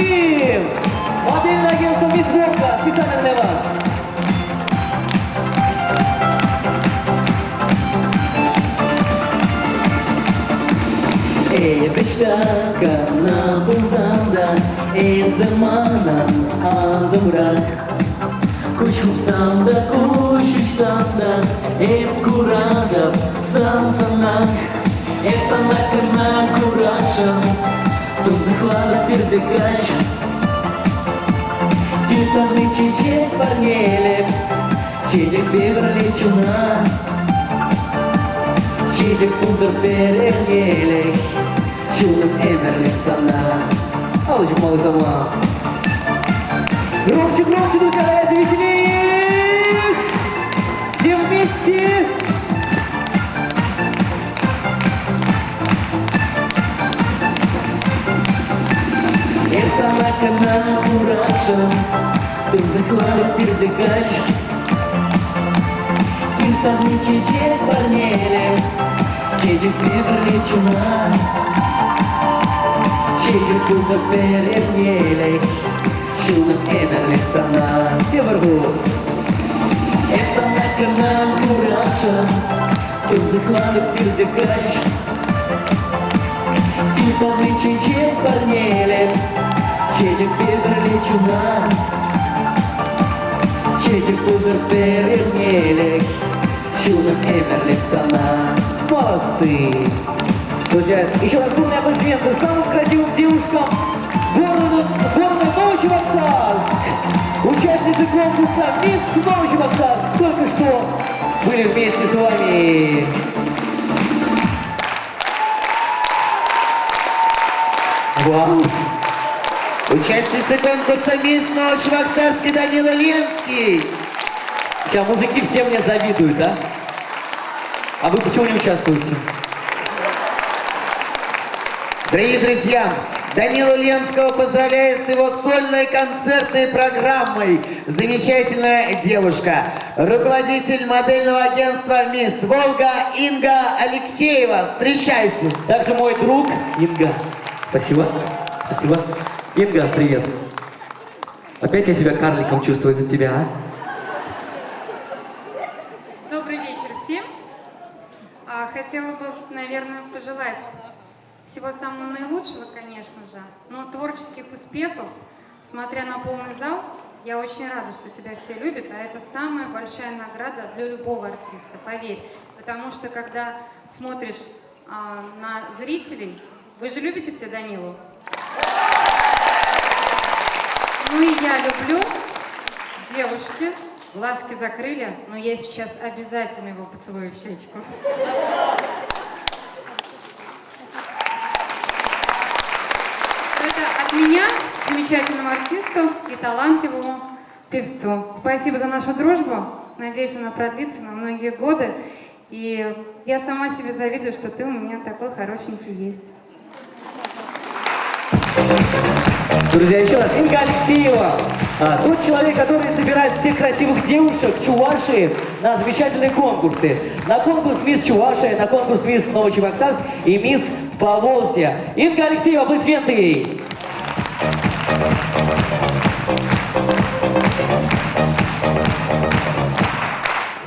Модельное агентство «Мисс Горка» специально для вас. Beştaka nabızanda, zamanam azamrak. Kuş da kuş da, kurada sansanak. Санакана кураша, тут захлада пирдекач. Кильсаны чечек парнелек, чечек пиберличуна. Чечек пудр перенелек, чудом эверлик сана. Аллочек, малый сама. Громче, друзья, давайте веселее! Все вместе! Санакана кураша, тут заклада пирдекач. Кильсаны чечек парнелем, чечек пиберличуна. Чечек пудр перенелек, чудом эверлик сана. Все вверху. Санакана кураша, тут заклада пирдекач. Кильсаны чечек парнелем, чечек пиберличуна. Чечек пудр перенелек, чудом эверлик сана. Молодцы! Друзья, еще раз бурные аплодисменты самым красивым девушкам города Новый Чебоксарск. Участницы конкурса «Мисс Новый Чебоксарск» только что были вместе с вами. Вау! Участница конкурса «Мисс Новочебоксарский» Данила Ленский. Сейчас мужики все мне завидуют, да? А вы почему не участвуете? Дорогие друзья, Данилу Ленского поздравляю с его сольной концертной программой. Замечательная девушка, руководитель модельного агентства «Мисс Волга» Инга Алексеева. Встречайте. Также мой друг Инга. Спасибо. Спасибо. Инга, привет. Опять я себя карликом чувствую за тебя, а? Добрый вечер всем. Хотела бы, наверное, пожелать всего самого наилучшего, конечно же, но творческих успехов, смотря на полный зал. Я очень рада, что тебя все любят, а это самая большая награда для любого артиста, поверь. Потому что, когда смотришь на зрителей. Вы же любите все Данилу? Ну и я люблю. Девушки, глазки закрыли, но я сейчас обязательно его поцелую в щечку. Это от меня, замечательному артисту и талантливому певцу. Спасибо за нашу дружбу. Надеюсь, она продлится на многие годы. И я сама себе завидую, что ты у меня такой хорошенький есть. Друзья, еще раз, Инга Алексеева, тот человек, который собирает всех красивых девушек Чувашии на замечательные конкурсы. На конкурс «Мисс Чувашия», на конкурс «Мисс Новочебоксарск» и «Мисс Поволжья». Инга Алексеева, аплодисменты ей!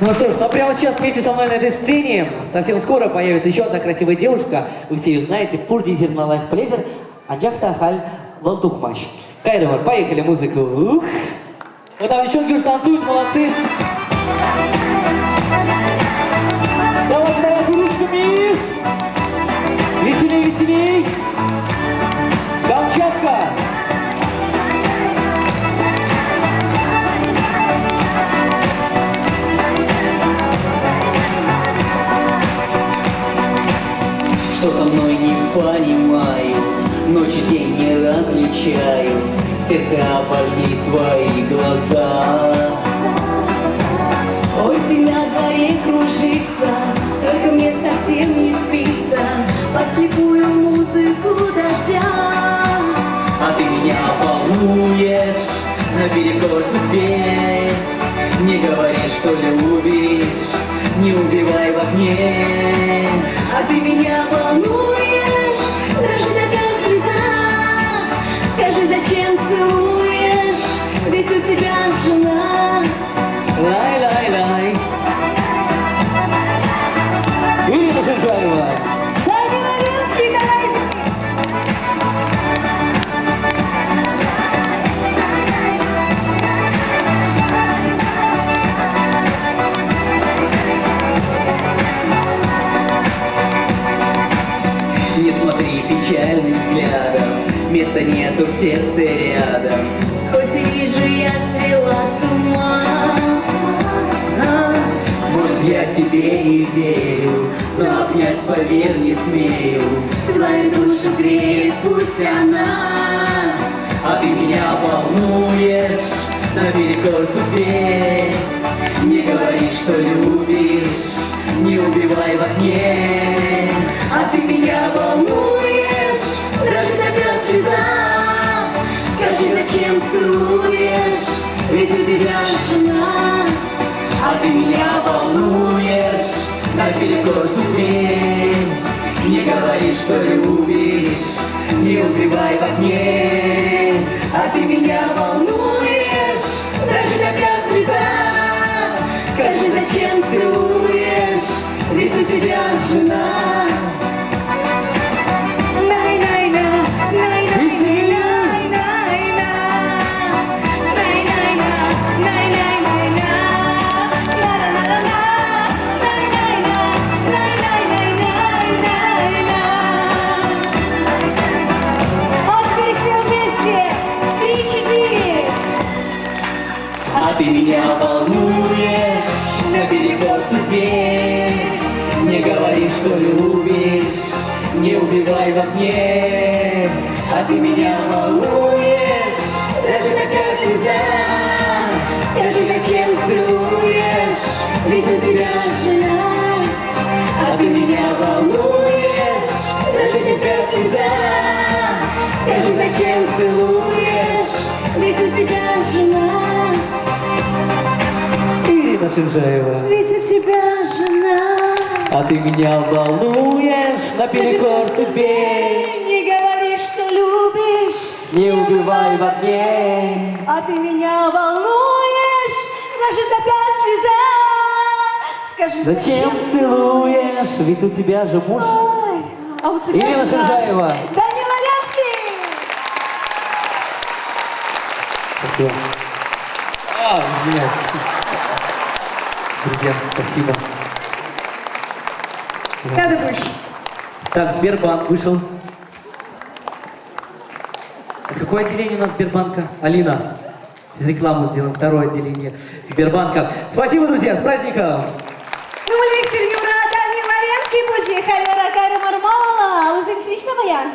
Ну что ж, ну прямо сейчас вместе со мной на этой сцене совсем скоро появится еще одна красивая девушка. Вы все ее знаете, Пурдизер Налайх Плезер, Анджакта Халь Валтухмаш. Кайдамар, поехали, музыку. Ух. Вот там девчонки уже танцуют, молодцы. Давайте, давайте ручками. Веселей, веселей. Камчатка. Что со мной не понимаю, ночь и день не различаю, в сердце обожгли твои глаза. Осень на дворе кружится, только мне совсем не спится под слепую музыку дождя. А ты меня волнуешь наперекор судьбе. Не говори, что любишь, не убивай в огне. А ты меня волнуешь, дрожит опять слеза. Скажи, зачем целуешь, ведь у тебя жена. Лай-лай-лай. Ирина Шенжаева. Данила Ленский, давайте. Не смотри печальным взглядом, места нету в сердце рядом. Хоть и вижу, я свела с ума. Может, я тебе и верю, но обнять, поверь, не смею. Твою душу греет пусть она. А ты меня волнуешь наперекор судьбе. Не говори, что любишь, не убивай в огне. А ты меня волнуешь, дрожит опять слеза. Скажи, зачем целуешь, ведь у тебя жена. А ты меня волнуешь наперекор судьбе. Не говори, что любишь, не убивай в огне. А ты меня волнуешь, дрожит опять слеза. Скажи, зачем целуешь, ведь у тебя жена. А ты меня волнуешь наперекор судьбе. Не говори, что любишь, не убивай в огне. А ты меня волнуешь, Дрожит опять слеза. Скажи, зачем целуешь, ведь у тебя жена. а ты меня волнуешь. Дрожит опять слеза. Скажи, зачем целуешь, ведь у тебя жена. Ирина Шенжаева. Ведь у тебя жена. А ты меня волнуешь наперекор судьбе. Не говори, что любишь, Не убивай в огне. а ты меня волнуешь. Дрожит опять слеза. Скажи, Зачем целуешь? Ведь у тебя же муж. Ой, а у тебя Ирина жена. Шенжаева. Данила Ленский. Спасибо. Извиняюсь. Друзья, спасибо. Когда будешь? Так, Сбербанк вышел. Это какое отделение у нас Сбербанка? Алина. Рекламу сделаем, второе отделение Сбербанка. Спасибо, друзья, с праздником! Numalik Yura, Danil Alenskiy, поехали, Ракара Мармала, Лузым Сричнавая.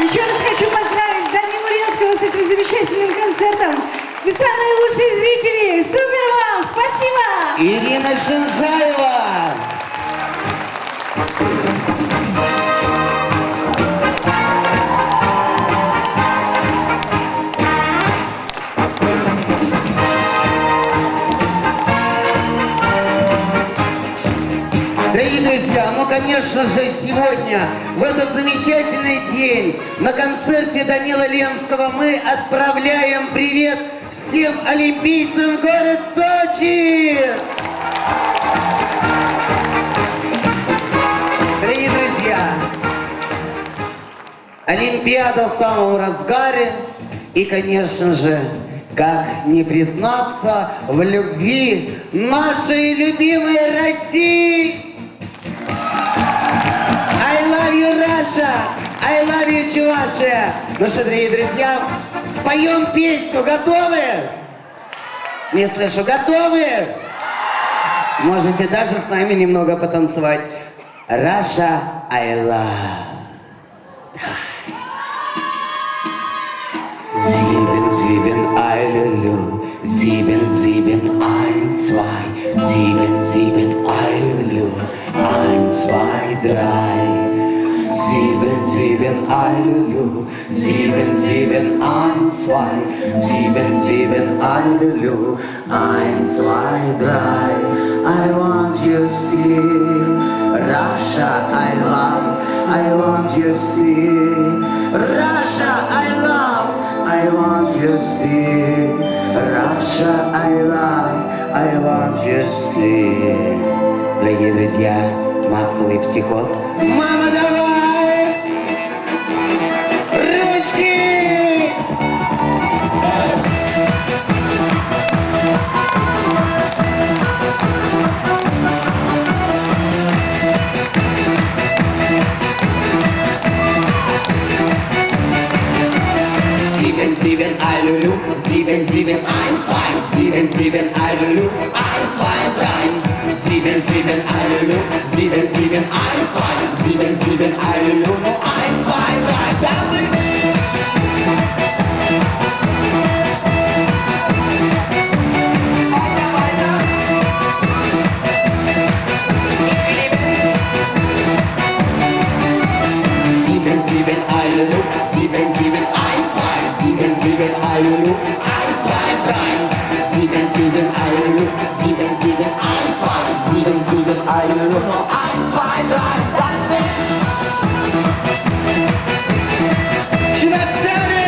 Еще раз хочу поздравить Данилу Ленского с этим замечательным концертом. Вы самые лучшие зрители. Супер вам! Спасибо! Ирина Шинжаева. Дорогие друзья, ну, конечно же, сегодня, в этот замечательный день, на концерте Данила Ленского мы отправляем привет всем олимпийцам в город Сочи! Дорогие друзья, Олимпиада в самом разгаре, и, конечно же, как не признаться в любви нашей любимой России. I love you, Russia! I love you, Чувашия! Ну что, дорогие друзья, споем песню. Готовы? Не слышу. Готовы? Можете даже с нами немного потанцевать. Russia, I love. Sieben, sieben, Eilelu, 7, 7, 1, 2, 7, 7, Eilelu, 1, 2, 3. 7, 7, Eilelu, 7, 7, 1, 2, 7, 7, Eilelu, 1, 2, 3. I want you to see, Russia, I love. I want you to see, Russia, I love. I want you to see, Russia, I love. I want you to see. Дорогие друзья, массовый психоз. Мама, давай! Ручки! Sieben, sieben, Eilelu, 7, 7, 1, 2, 7, 7, Eilelu, 1, 2, 3. 7, 7, Eilelu, 7, 7, 1, 2, 7, 7, Eilelu, 1, 2, 3. Dancing! Sieben, sieben, Eilelu, 7, 7, 1, 2, 7, 7, Eilelu, 1, 2, 3. 7, 7, Eilelu, 7, 7, 1, 2, 7, 7, Eilelu, 1, 2, 3. Dancing! Чувак-сары!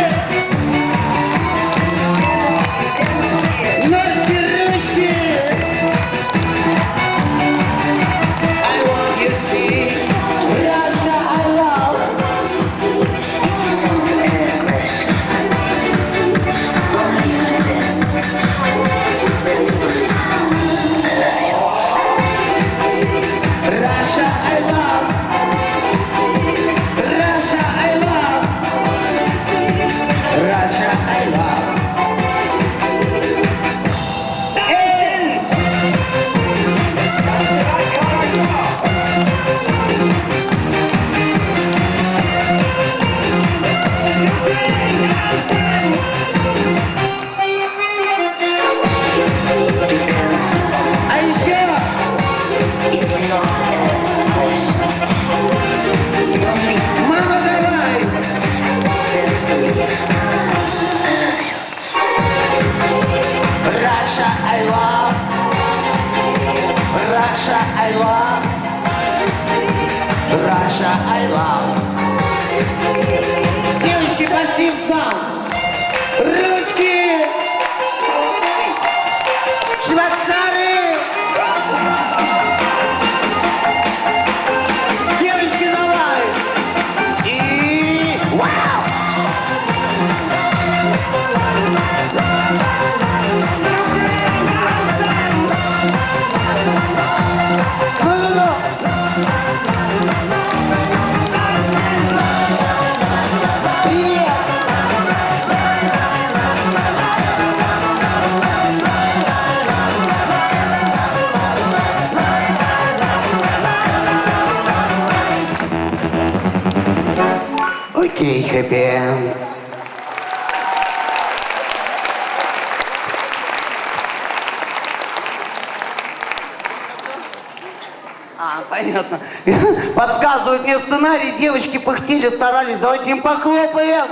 Ножки, ручки! I want you to see, Russia, I love. Russia, I love. Russia, I love. Russia, I love. Hey! А еще! Мама, давай! Russia, I love. Russia, I love. Russia, I love. Девочки, пошли в зал. Ручки! Швейцары! Девочки, давай! И... Вау! Ну-ну-ну! Привет! Окей, хэппи-энд. Понятно. Подсказывают мне сценарий, девочки пыхтели, старались. Давайте им похлопаем.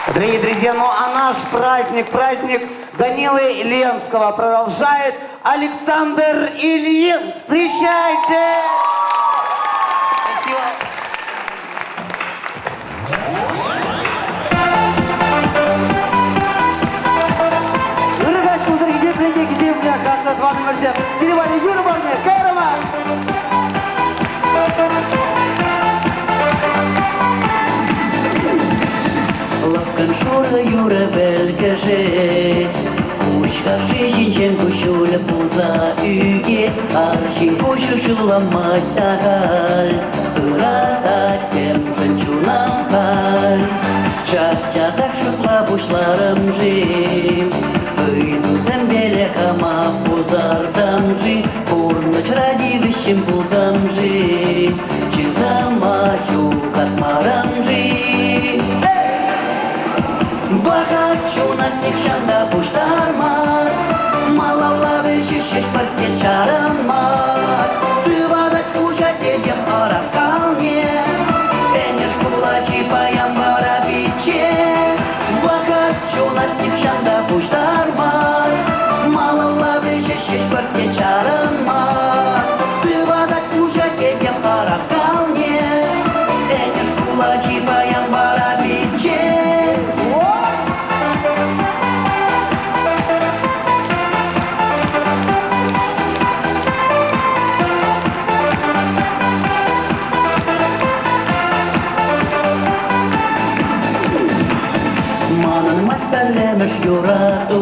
Дорогие друзья, ну а наш праздник, праздник Данилы Ленского продолжает Александр Ильин. Встречайте! Спасибо. Дорогашку, дорогие пленники, земля, как на 2 номер 7. Синевали Юрборне, Кайрова! belgeşek Kuşlar şişinçen kuşuyla buza üye Arşin koşuşulanmaz sakal Irada temşen çunam kal Час akşukla buşlarım jim Выйду зембеле хама пузардам жи Порноч ради вещим будам жи Чизамахю катмарам жи Бахачу на тихшанда пуштармас Малалавы шишеш парке чаранмас Сывадать кушать едем араскалне Энеш кулачи паям барабиче Бахачу на тихшанда пуштармас Малалавы шишеш парке чаранмас Сывадать кушать едем араскалне Энеш кулачи паям барабиче Masperlemiş yoratu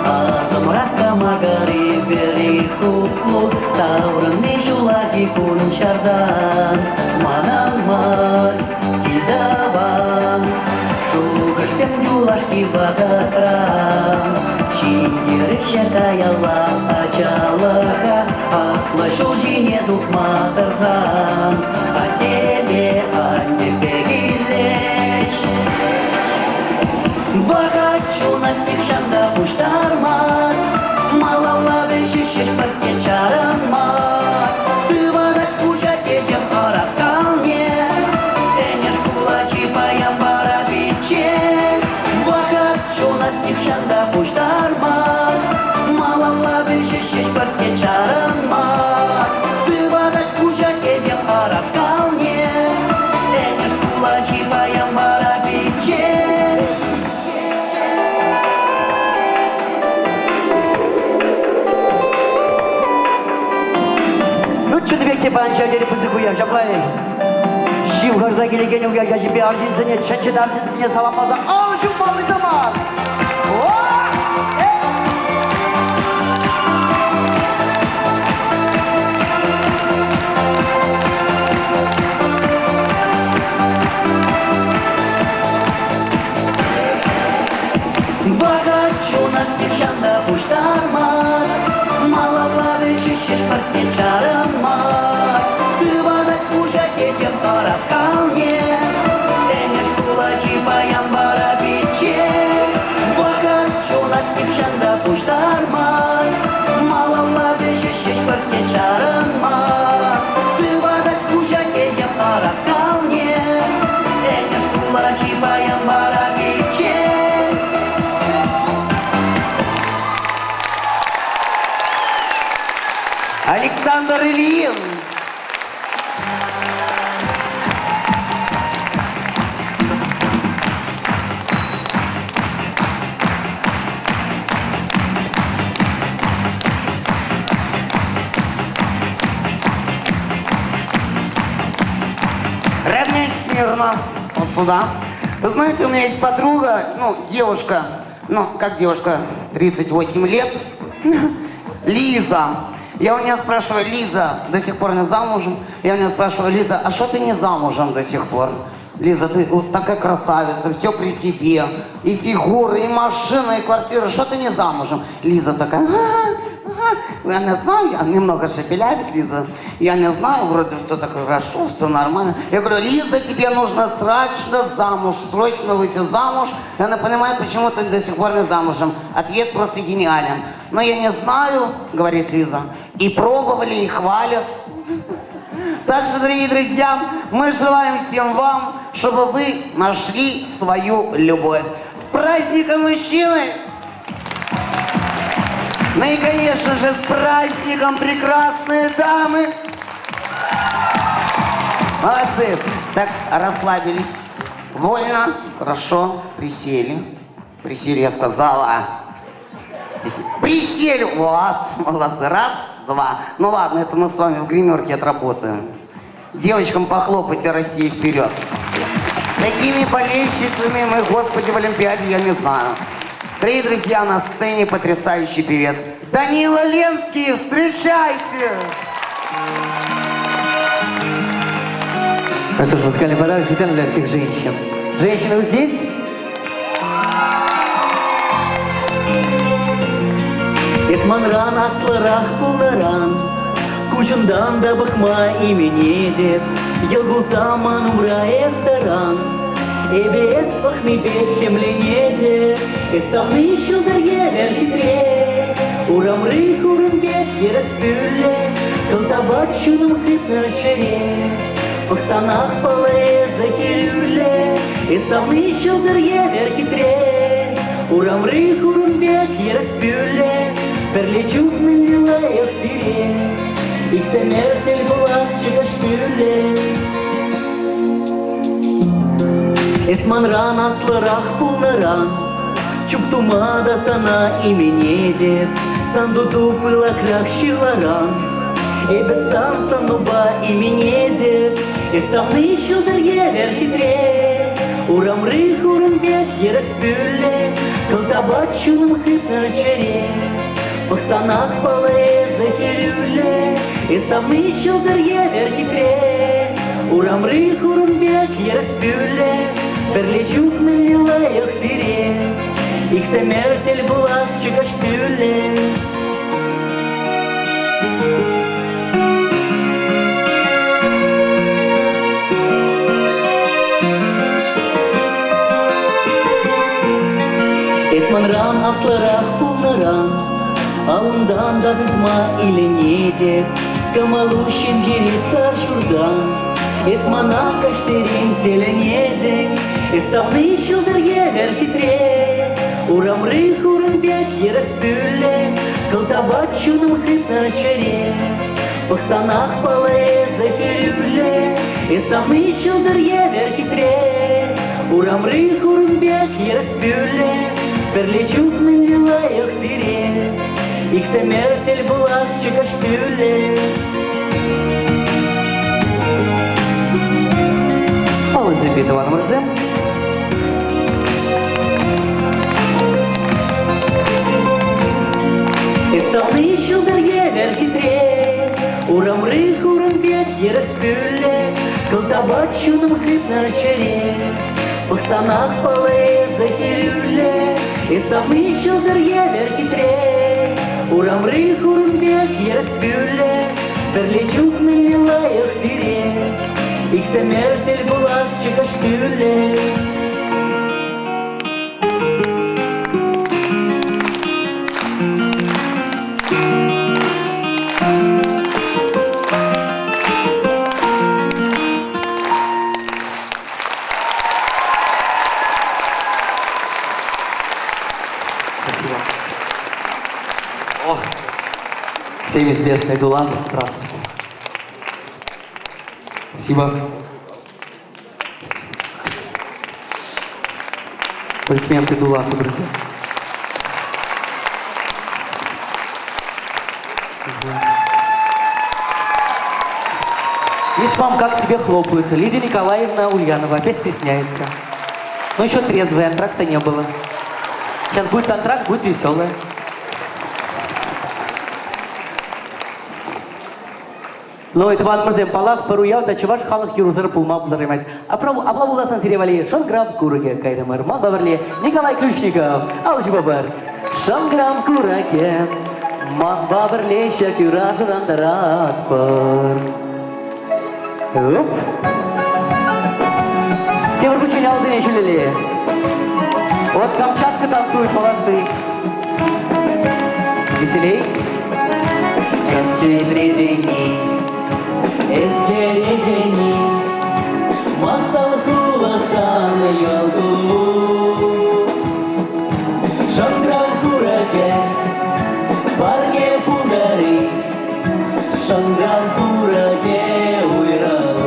Azamraka magari beri kuklu Tavrın nejulagi kunşardan Manalmaz kildavan Şugaştem yulaşki bagatram Şiiri şakayala acalaha Asla şujine dukma tarzan A тебе, пегилеш Бахачу на тихшанда пуштармас Малалавы шишеш парке чаранмас Сывадать кушать едем араскалне Энеш кулачи паям барабиче Бахачу на тихшанда пуштармас Малалавы шишеш парке чаранмас Сывадать кушать едем араскалне Энеш кулачи паям барабиче Чудовеки банчадери пызыкуя, жаплай. Жив гарза келеген уя, я жибе аржинсыне, чынчын аржинсыне саламаза. Ал жумалы заман! Бахачу на тихшанда пуштармас Малалавы шишеш парке чаранмас Сывадать кушать едем араскалне Энеш кулачи паям барабиче Бахачу на тихшанда пуштармас Малалавы шишеш парке чаранмас Сывадать кушать едем араскалне Энеш кулачи паям барабиче Александр Ильин. Равняйся смирно. Вот сюда. Вы знаете, у меня есть подруга, девушка, как девушка, 38 лет, Лиза. Я у нее спрашиваю, Лиза, до сих пор не замужем? Я у нее спрашиваю, Лиза, а что ты не замужем до сих пор? Лиза, ты вот такая красавица, все при тебе. И фигура, и машина, и квартира. Что ты не замужем? Лиза такая, я не знаю, я немного шепелявит, Лиза. Я не знаю, вроде все так хорошо, все нормально. Я говорю, Лиза, тебе нужно срочно замуж, срочно выйти замуж. Я не понимаю, почему ты до сих пор не замужем. Ответ просто гениален. Но я не знаю, говорит Лиза. И пробовали, и хвалят. Так что, дорогие друзья, мы желаем всем вам, чтобы вы нашли свою любовь. С праздником, мужчины! Ну и, конечно же, с праздником, прекрасные дамы! Молодцы! Так, расслабились. Вольно, хорошо, присели. Присели, я сказала. Присели! Вот, молодцы. Раз, два. Ну ладно, это мы с вами в гримерке отработаем. Девочкам похлопайте, России вперед. такими болельщицами мы, господи, в Олимпиаде, я не знаю. Дорогие друзья, на сцене потрясающий певец Данила Ленский. Встречайте! Ну что ж, музыкальный подарок специально для всех женщин. Женщины, вы здесь? Esmanran aslarah pulnaran Kucundan da bakma imin edip Yılgul zaman umra estaran Ebes bakni bekemlen edip Esamni şıldır yeler hitre Uramrih urun bek yeres bülle Kıltabat şunum hıtna çere Baksanah palaya zahirülle Esamni şıldır yeler hitre Uramrih urun bek yeres bülle Perlечук милая вперед, их смертель глаз чекашпюле. Esmanran aslarah pulnaran, Чуптумада сана именедет, Сандуту пылаклях щиларан, Эбесан сануба именедет, Эсамны щылдыр елер хитре, Урамрых урынбек ереспюле, Кылтабат чуным хытна чере. Бақсанақ балай захирюле, Эсамны щылдыр елер хитре, Урамрых урынбек ереспюле, Перлечук милая вперед, их смертель была с чекашпюле. Esmanran aslarah pulнаран, Алындан да дыдма или недет, Камалущин дерется журдан, Эсмана каштерин теленеден, Эсамны щылдыр елер хитре, Урамрых урынбек ереспюле, Кылтабат чуным хытна чере, Бақсанақ балай захирюле, Эсамны щылдыр елер хитре, Урамрых урынбек ереспюле, Перлечук милая вперед, их смертель была с чекашпюле. Алызыбет Иван Мырза. Эсамны щылдыр елер хитре, Урамрых урынбек ереспюле, Кылтабат чуным хытна чере, Бақсанақ балай захирюле, Эсамны щылдыр елер хитре, Урамрых урынбек ереспюле, Перлечук милая вперед, их смертель была с чекашпюле. Всем известный Дулат. Здравствуйте. Спасибо. Аплодисменты Дулату, друзья. Видишь, мам, как тебе хлопают. Лидия Николаевна Ульянова опять стесняется. Но еще трезвая, антракта не было. Сейчас будет антракт, будет веселая. Но это ван мырзем палах паруяв да чуваш халық юрузыр пулма пуларымайс. Аплабуласын сиревали Шонграм кураге кайрымыр ман баварли Николай Ключников алжы бабар. Шонграм кураге ман баварли шакюра журандарат пар. Темір Кучин алзыне шулели. Вот Камчатка танцует, молодцы. Веселей. Сейчас четыре Эсвередени, масал куласан йолгу, Шонграм кураге, барге пугари, Шонграм кураге уйрау,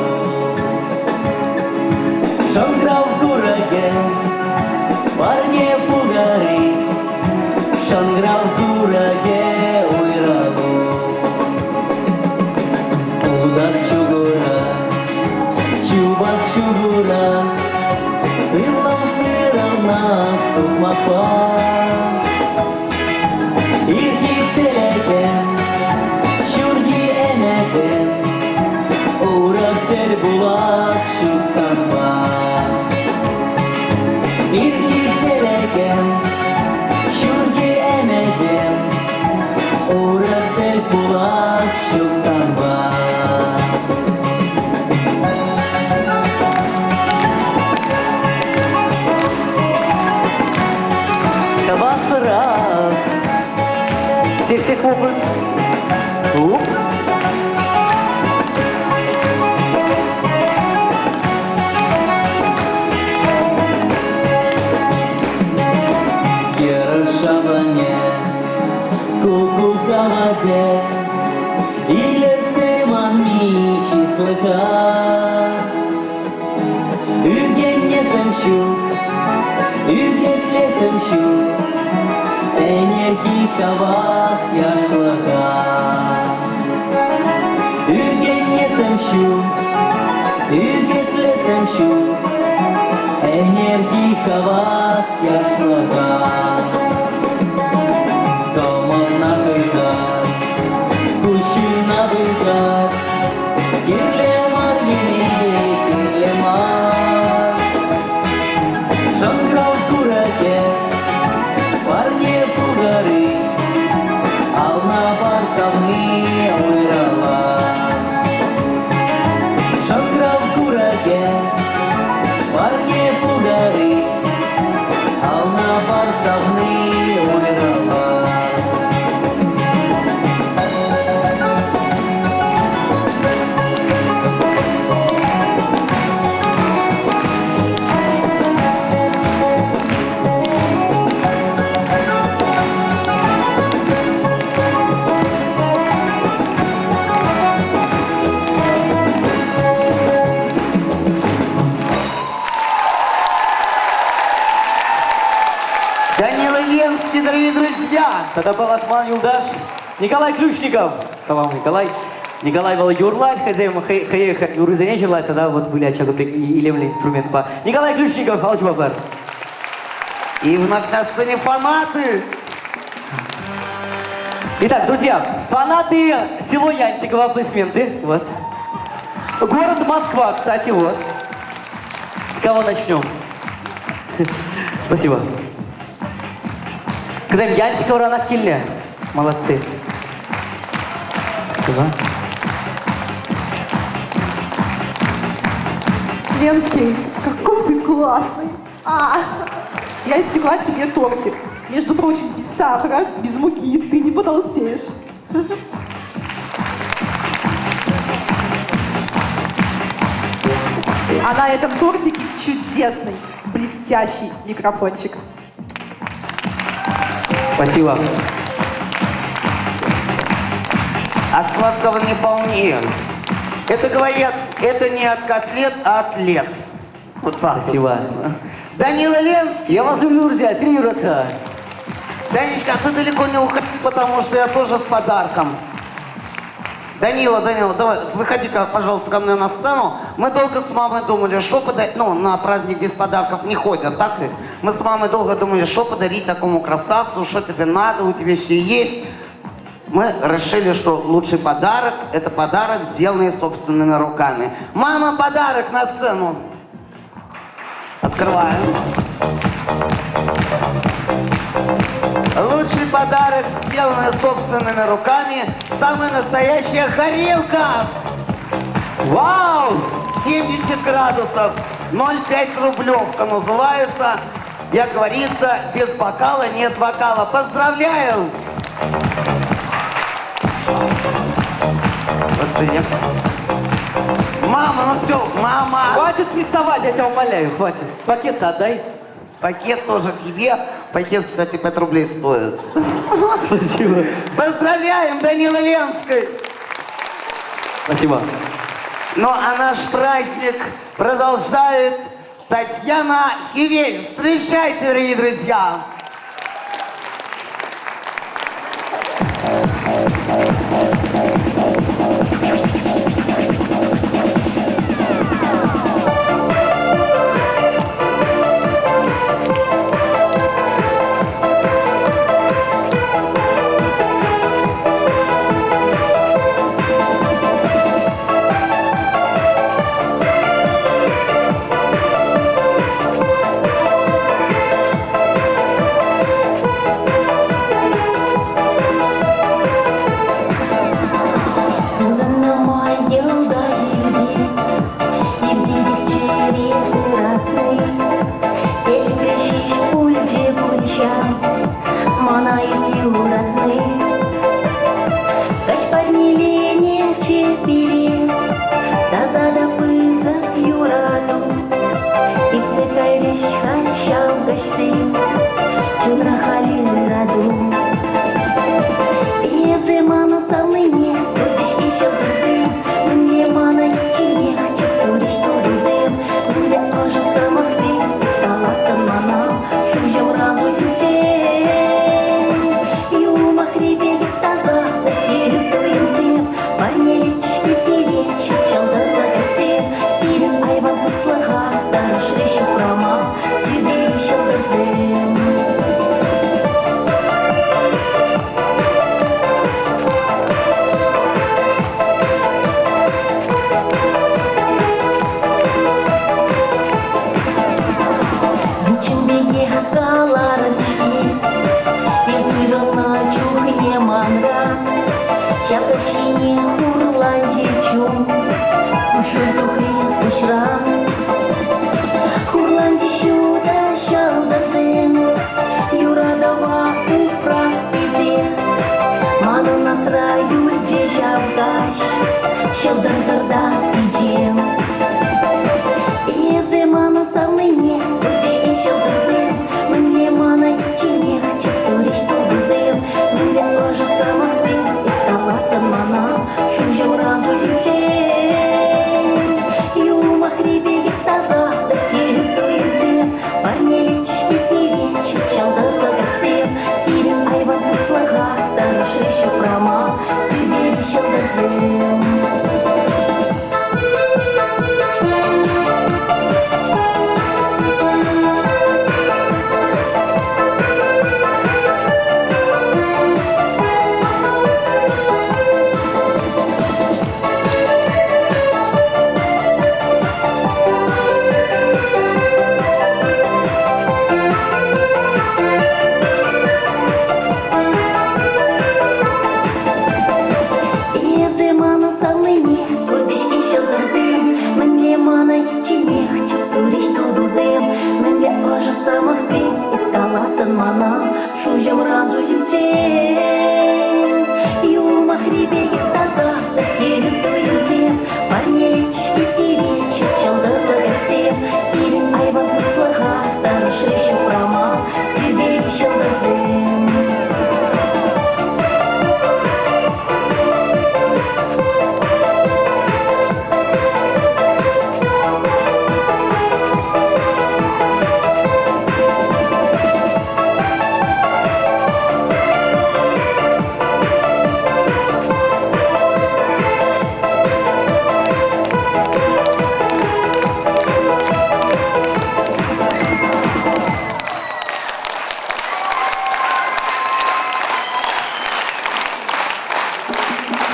Шонграм кураге, барге пугари, Шонграм кураге уйрау. Чубас шугура, Ирхителеген, шурги эмеден, урахтер булас шукстанба. Ирхителеген, шурги эмеден, урахтер булас шукстанба. Кавасырак. Все хлопают. Оп. Ершаване, кукукаваде, илерце манми числыка. Үргеннесем шу, үргетлесем шу, энергика вас яшлыка. Үргеннесем шу, үргетлесем шу, энергика вас яшлыка. Домона выгар, кущина выгар, кирлемар емей, кирлемар. Шанграу дураке, парни пугары, ална барсавны ойрала. Шанграу дураке, парни пугары, ална барсавны ойрала. Данила Ленский, дорогие друзья. Татапалатман Юлдаш, Николай Ключников. Салам, Николай. Николай Валагюрлайт, хозяин Хаеха Юрызене желает, тогда вот были очагы илемли инструмент по. Николай Ключников, Алч Бабар. И вновь на сцене фанаты. Итак, друзья, фанаты село Янтиково, аплодисменты. Вот. Город Москва, кстати, вот. С кого начнем? Спасибо. Казаем, Янтиково ранак келне. Молодцы. Спасибо. Ленский, какой ты классный. Я испекла тебе тортик. Между прочим, без сахара, без муки, ты не потолстеешь. А на этом тортике чудесный, блестящий микрофончик. Спасибо. От сладкого не полнеют. Это говорят, это не от котлет, а от лет. Вот так. Спасибо. Данила Ленский. Я вас люблю, друзья. Серьезно. Данечка, ты далеко не уходи, потому что я тоже с подарком. Данила, давай, выходи-ка, пожалуйста, ко мне на сцену. Мы долго с мамой думали, что подарить. Ну, на праздник без подарков не ходят, так ведь? Мы с мамой долго думали, что подарить такому красавцу, что тебе надо, у тебя все есть. Мы решили, что лучший подарок – это подарок, сделанный собственными руками. Мама, подарок на сцену. Открываем. Лучший подарок, сделанный собственными руками, самая настоящая горелка. Вау! 70 градусов, 0,5 рублевка называется. Как говорится, без бокала нет вокала. Поздравляю! Господи. Мама, ну все, мама! Хватит приставать, я тебя умоляю, хватит. Пакет-то отдай. Пакет тоже тебе. Пакет, кстати, 5 рублей стоит. Спасибо. Поздравляем, Данила Ленский! Спасибо. Ну, а наш праздник продолжает Татьяна Хивель. Встречайте, дорогие друзья! шузем ранжузем тем. Юма хребет таза, ерютуем всем, парнейчишки пиречи, чалдырга всем. Пирин айван кыслыга, танышышу прама, тюдей чалдызем.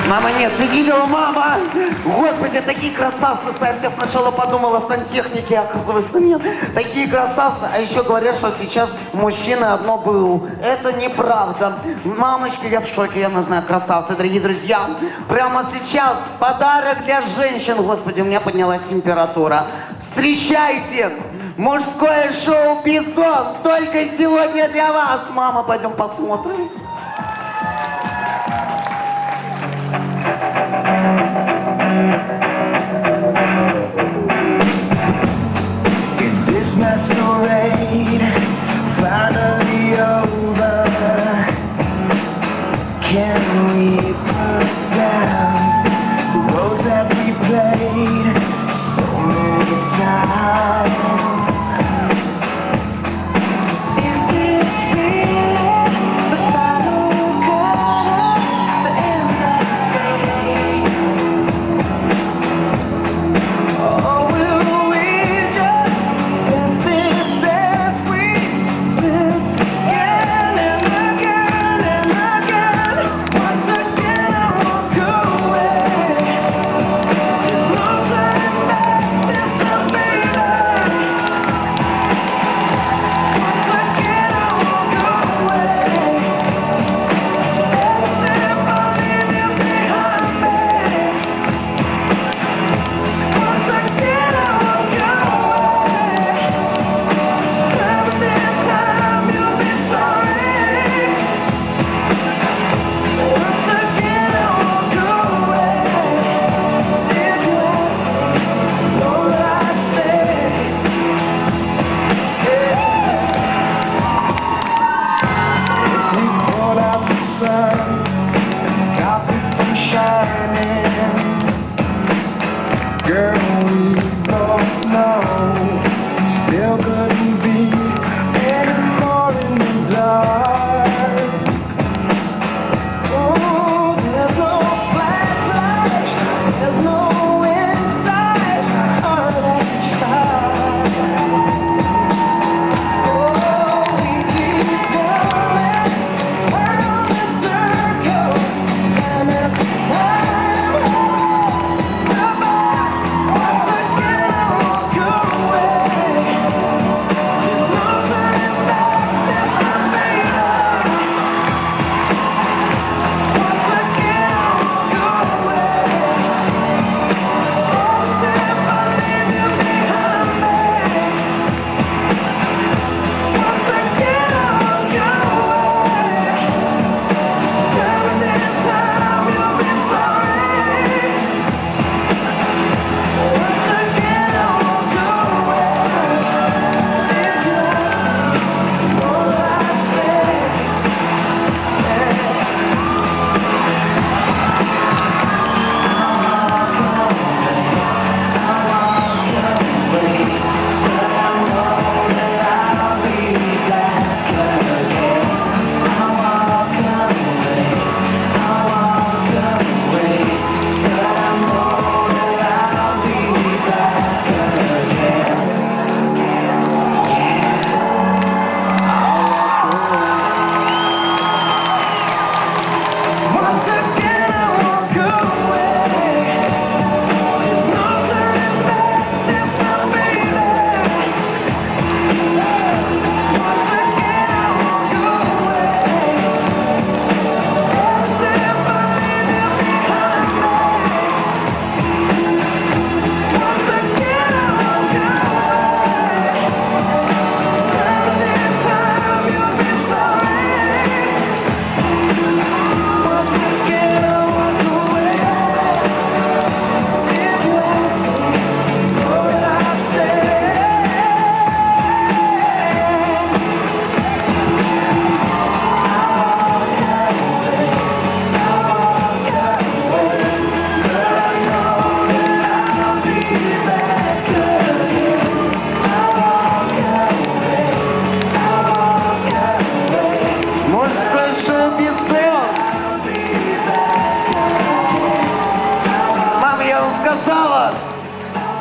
Мама, нет, ты видела, мама? Господи, такие красавцы стоят. Я сначала подумала сантехники, а оказывается нет. Такие красавцы, а еще говорят, что сейчас мужчины одно БУ. Это неправда. Мамочка, я в шоке, я не знаю, красавцы, дорогие друзья. Прямо сейчас подарок для женщин. Господи, у меня поднялась температура. Встречайте! Мужское шоу «Бизон» только сегодня для вас. Мама, пойдем посмотрим. Is this masquerade finally over? Can we put down the roles that we played so many times? Is this really the final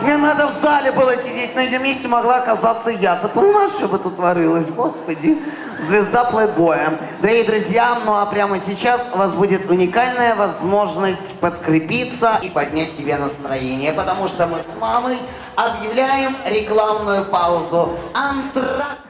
Мне надо в зале было сидеть, на ее месте могла оказаться я. Ты понимаешь, что бы тут творилось? Господи, звезда плейбоя. Дорогие друзья, ну а прямо сейчас у вас будет уникальная возможность подкрепиться и поднять себе настроение, потому что мы с мамой объявляем рекламную паузу. Антракт.